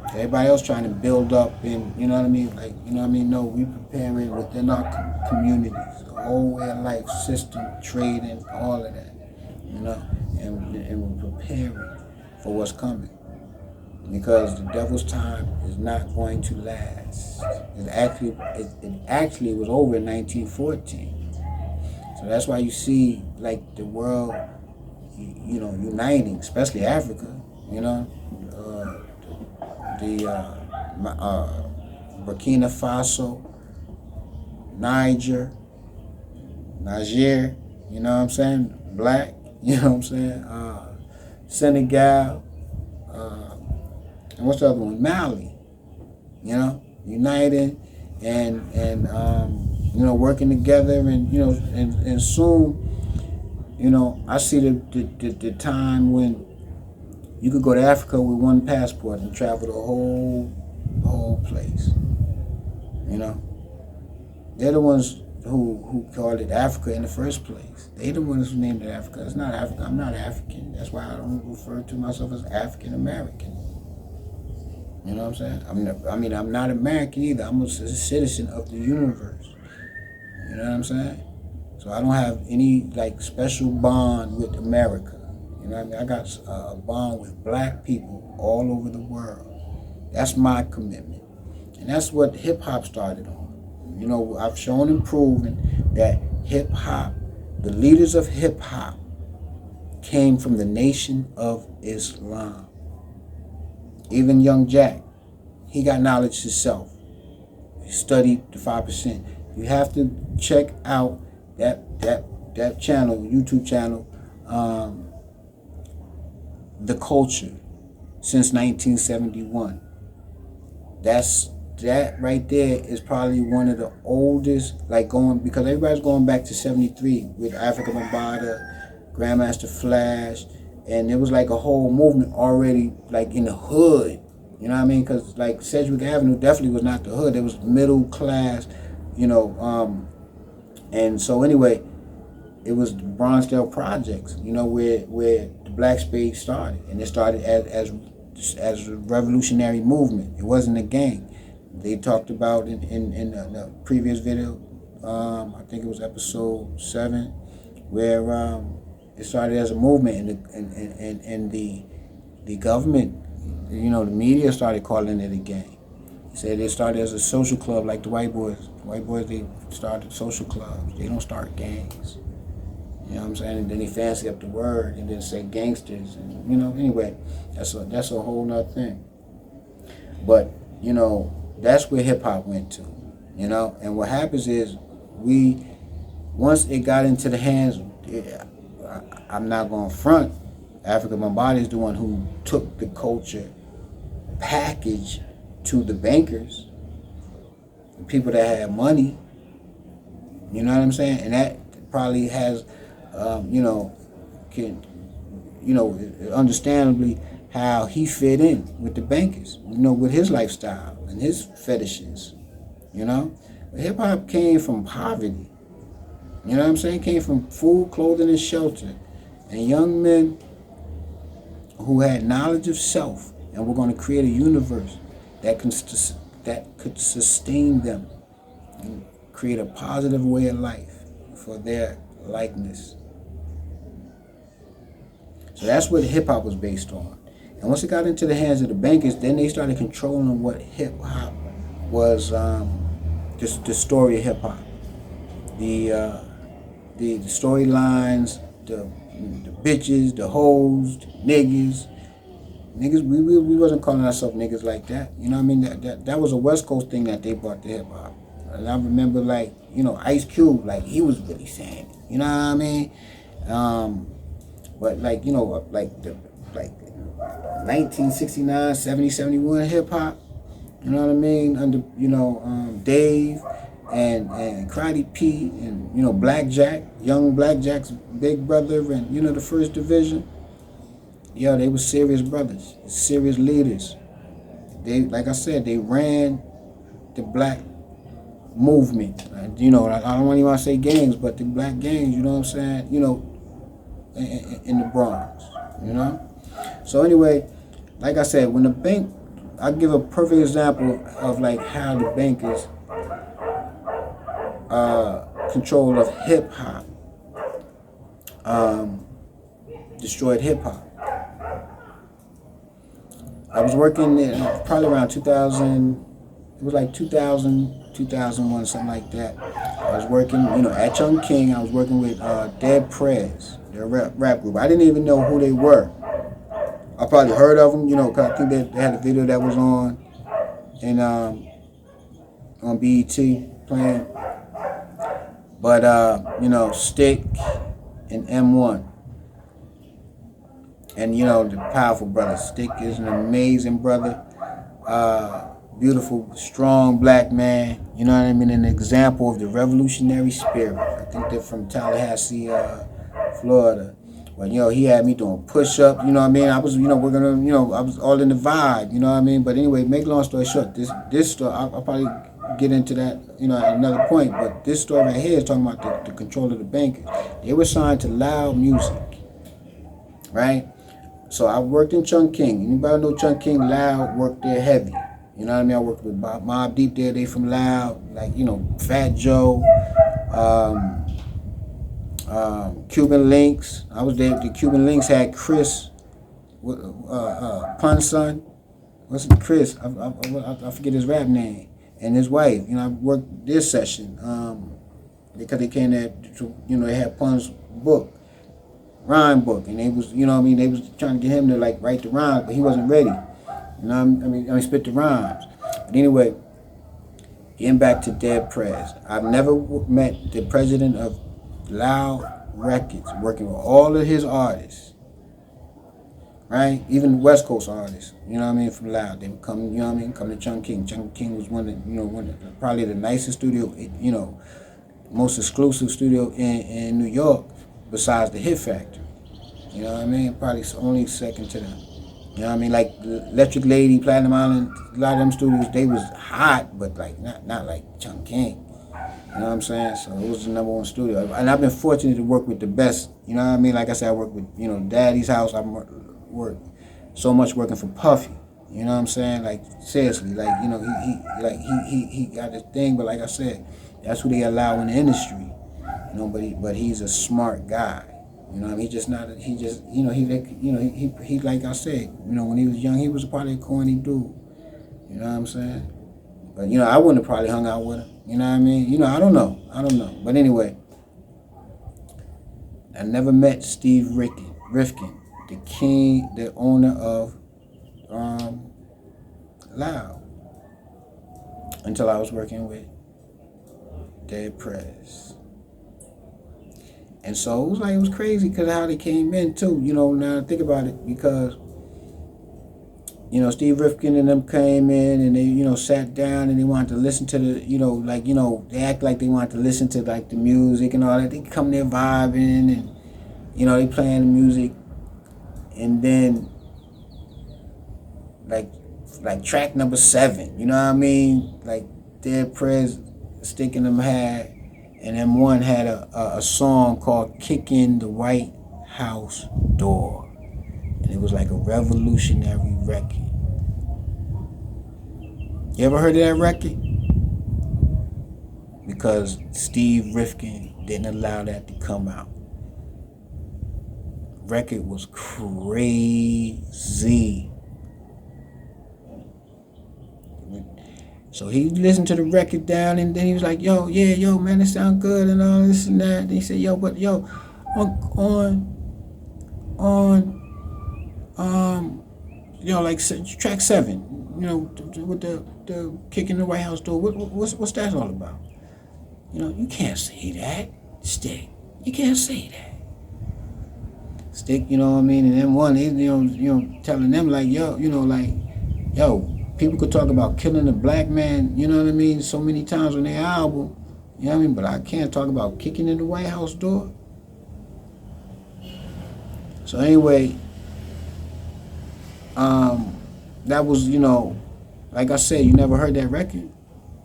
Everybody else trying to build up, and no, we preparing within our communities, the whole way of life, system, trading, all of that, and we're preparing for what's coming. Because the devil's time is not going to last. It actually was over in 1914. So that's why you see, like, the world, uniting, especially Africa. you know, Burkina Faso, Niger, you know what I'm saying? Black, you know what I'm saying? Senegal, and what's the other one? Mali, you know, uniting and you know, working together, and you know, and soon, you know, I see the time when you could go to Africa with one passport and travel the whole place. You know, they're the ones who called it Africa in the first place. They're the ones who named it Africa. It's not Africa. I'm not African. That's why I don't refer to myself as African American. You know what I'm saying? I'm not American either. I'm a citizen of the universe. You know what I'm saying? So I don't have any like special bond with America. You know what I mean? I got a bond with black people all over the world. That's my commitment. And that's what hip hop started on. You know, I've shown and proven that hip hop, the leaders of hip hop, came from the Nation of Islam. Even Young Jack, he got knowledge himself. He studied the 5%. You have to check out that channel, YouTube channel, The Culture, since 1971. That right there is probably one of the oldest, because everybody's going back to 73 with Africa Bambaataa, Grandmaster Flash, and it was like a whole movement already like in the hood. You know what I mean? Because like Sedgwick Avenue definitely was not the hood. It was middle class, you know. And so anyway, it was the Bronxdale Projects, you know, where the Black Spade started, and it started as a revolutionary movement. It wasn't a gang. They talked about in the previous video, I think it was episode 7, where it started as a movement, and the government, you know, the media started calling it a gang. They said it started as a social club like the white boys. The white boys, they started social clubs. They don't start gangs. You know what I'm saying? And then they fancy up the word and then say gangsters. And, you know, anyway, that's a whole nother thing. But, you know, that's where hip-hop went to, you know? And what happens is once it got into the hands, I'm not going to front, Africa Bambaataa is the one who took the culture package to the bankers, the people that had money. You know what I'm saying? And that probably has, understandably how he fit in with the bankers, you know, with his lifestyle and his fetishes, you know. But hip hop came from poverty. You know what I'm saying? Came from food, clothing, and shelter. And young men who had knowledge of self and were going to create a universe that could sustain them and create a positive way of life for their likeness. So that's what hip hop was based on. And once it got into the hands of the bankers, then they started controlling what hip hop was, just the story of hip hop. The storylines, the bitches, the hoes, the niggas. Niggas, we wasn't calling ourselves niggas like that. You know what I mean? That was a West Coast thing that they brought to hip hop. And I remember, like, you know, Ice Cube, like, he was really saying it. You know what I mean? But like, you know, like 1969, 70, 71 hip hop. You know what I mean? Under, you know, Dave and Karate P and, you know, Blackjack, young Blackjack's big brother, and, you know, the First Division. Yo, they were serious brothers, serious leaders. They, like I said, they ran the black movement. You know, I don't even want to say gangs, but the black gangs, you know what I'm saying? You know, in the Bronx, you know? So anyway, like I said, when the bank, I'll give a perfect example of like how the bankers control of hip hop destroyed hip hop. I was working in probably around 2000, it was like 2000, 2001, something like that. I was working, you know, at Young King. I was working with Dead Prez, their rap group. I didn't even know who they were. I probably heard of them, you know, 'cause I think they had a video that was on BET playing. But you know, Stick and M1. And you know, the powerful brother. Stick is an amazing brother. Beautiful, strong black man. You know what I mean? An example of the revolutionary spirit. I think they're from Tallahassee, Florida. But you know, he had me doing push-ups. You know what I mean? I was, you know, we're gonna, you know, I was all in the vibe. You know what I mean? But anyway, make long story short, this story, I'll probably get into that, you know, at another point. But this story right here is talking about the control of the bankers. They were signed to Loud Music, right? So I worked in Chungking. Anybody know Chungking? Loud worked there heavy. You know what I mean? I worked with Mob Deep there. They from Loud, like, you know, Fat Joe, Cuban Links. I was there. The Cuban Links had Chris, Pun Son. What's it, Chris? I forget his rap name. And his wife. You know, I worked this session because they came there to, you know, they had Pun's book. Rhyme book, and they was, you know what I mean, they was trying to get him to like write the rhymes, but he wasn't ready. You know what I mean, spit the rhymes. But anyway, getting back to Dead Prez, I've never met the president of Loud Records, working with all of his artists, right? Even West Coast artists, you know what I mean, from Loud. They would come, you know what I mean, come to Chungking. Chungking was probably the nicest studio, you know, most exclusive studio in New York, besides the Hit Factory. You know what I mean? Probably only second to them. You know what I mean? Like Electric Lady, Platinum Island, a lot of them studios, they was hot, but like not like Chungking. You know what I'm saying? So it was the #1 studio. And I've been fortunate to work with the best. You know what I mean? Like I said, I work with, you know, Daddy's House. I worked so much working for Puffy. You know what I'm saying? Like, seriously, like, you know, he got his thing, but like I said, that's who they allow in the industry. You know, but he's a smart guy. You know what I mean? He just you know, he like I said, you know, when he was young, he was probably a corny dude. You know what I'm saying? But you know, I wouldn't have probably hung out with him. You know what I mean? You know, I don't know. But anyway, I never met Steve Rifkin, the king, the owner of Loud, until I was working with Dead Prez. And so it was crazy because how they came in too, you know, now I think about it, because, you know, Steve Rifkin and them came in and they, you know, sat down and they wanted to listen to the, you know, like, you know, they act like they wanted to listen to like the music and all that. They come there vibing and, you know, they playing the music, and then like track number 7, you know what I mean? Like Dead Prez, Stick in them had. And M1 had a song called Kick in the White House Door. And it was like a revolutionary record. You ever heard of that record? Because Steve Rifkin didn't allow that to come out. Record was crazy. So he listened to the record down, and then he was like, yo, man, it sound good and all this and that. And he said, yo, like track 7, you know, with the kick in the White House door, what's that all about? You know, you can't say that, Stick. You can't say that. Stick, you know what I mean? And then one, you know, telling them like, yo, people could talk about killing a black man, you know what I mean, so many times on their album, you know what I mean, but I can't talk about kicking in the White House door. So anyway, that was, you know, like I said, you never heard that record.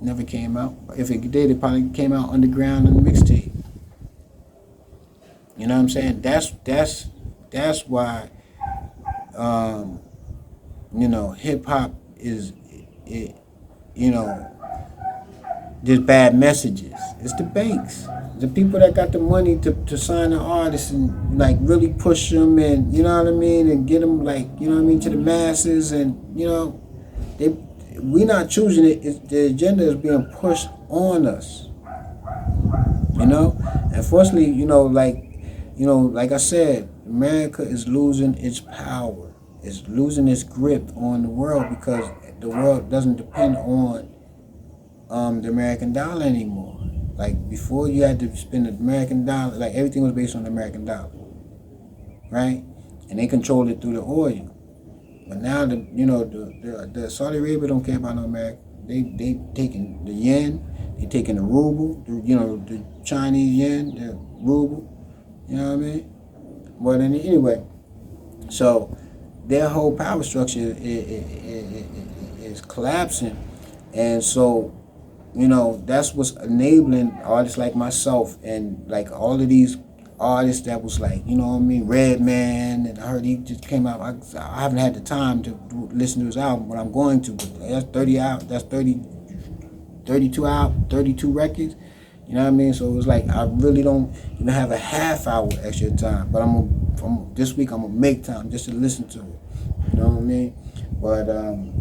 Never came out. If it did, it probably came out underground on the mixtape. You know what I'm saying? That's why, you know, hip hop is, you know, there's bad messages. It's the banks, the people that got the money to sign the artists and like really push them, and you know what I mean, and get them like, you know what I mean, to the masses, and you know, we not choosing it. It's, the agenda is being pushed on us. You know, unfortunately, like I said, America is losing its power. is losing its grip on the world because the world doesn't depend on the American dollar anymore. Like before, you had to spend the American dollar. Like everything was based on the American dollar, right? And they controlled it through the oil. But now the Saudi Arabia don't care about no America. They taking the yen, they taking the ruble, the Chinese yen, the ruble. You know what I mean? But anyway, so their whole power structure is collapsing, and so that's what's enabling artists like myself and like all of these artists that was like, Red Man, and I heard he just came out. I haven't had the time to listen to his album, but I'm going to. But that's 30 out. That's 32 out, 32 records. You know what I mean? So it was like I really don't have a half hour extra time, but this week I'm gonna make time just to listen to it. You know what I mean? But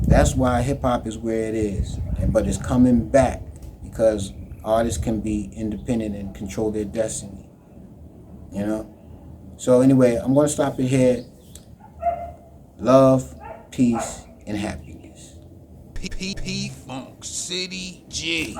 that's why hip hop is where it is, but it's coming back because artists can be independent and control their destiny. So anyway, I'm gonna stop it here. Love, peace, and happiness. P Funk City G.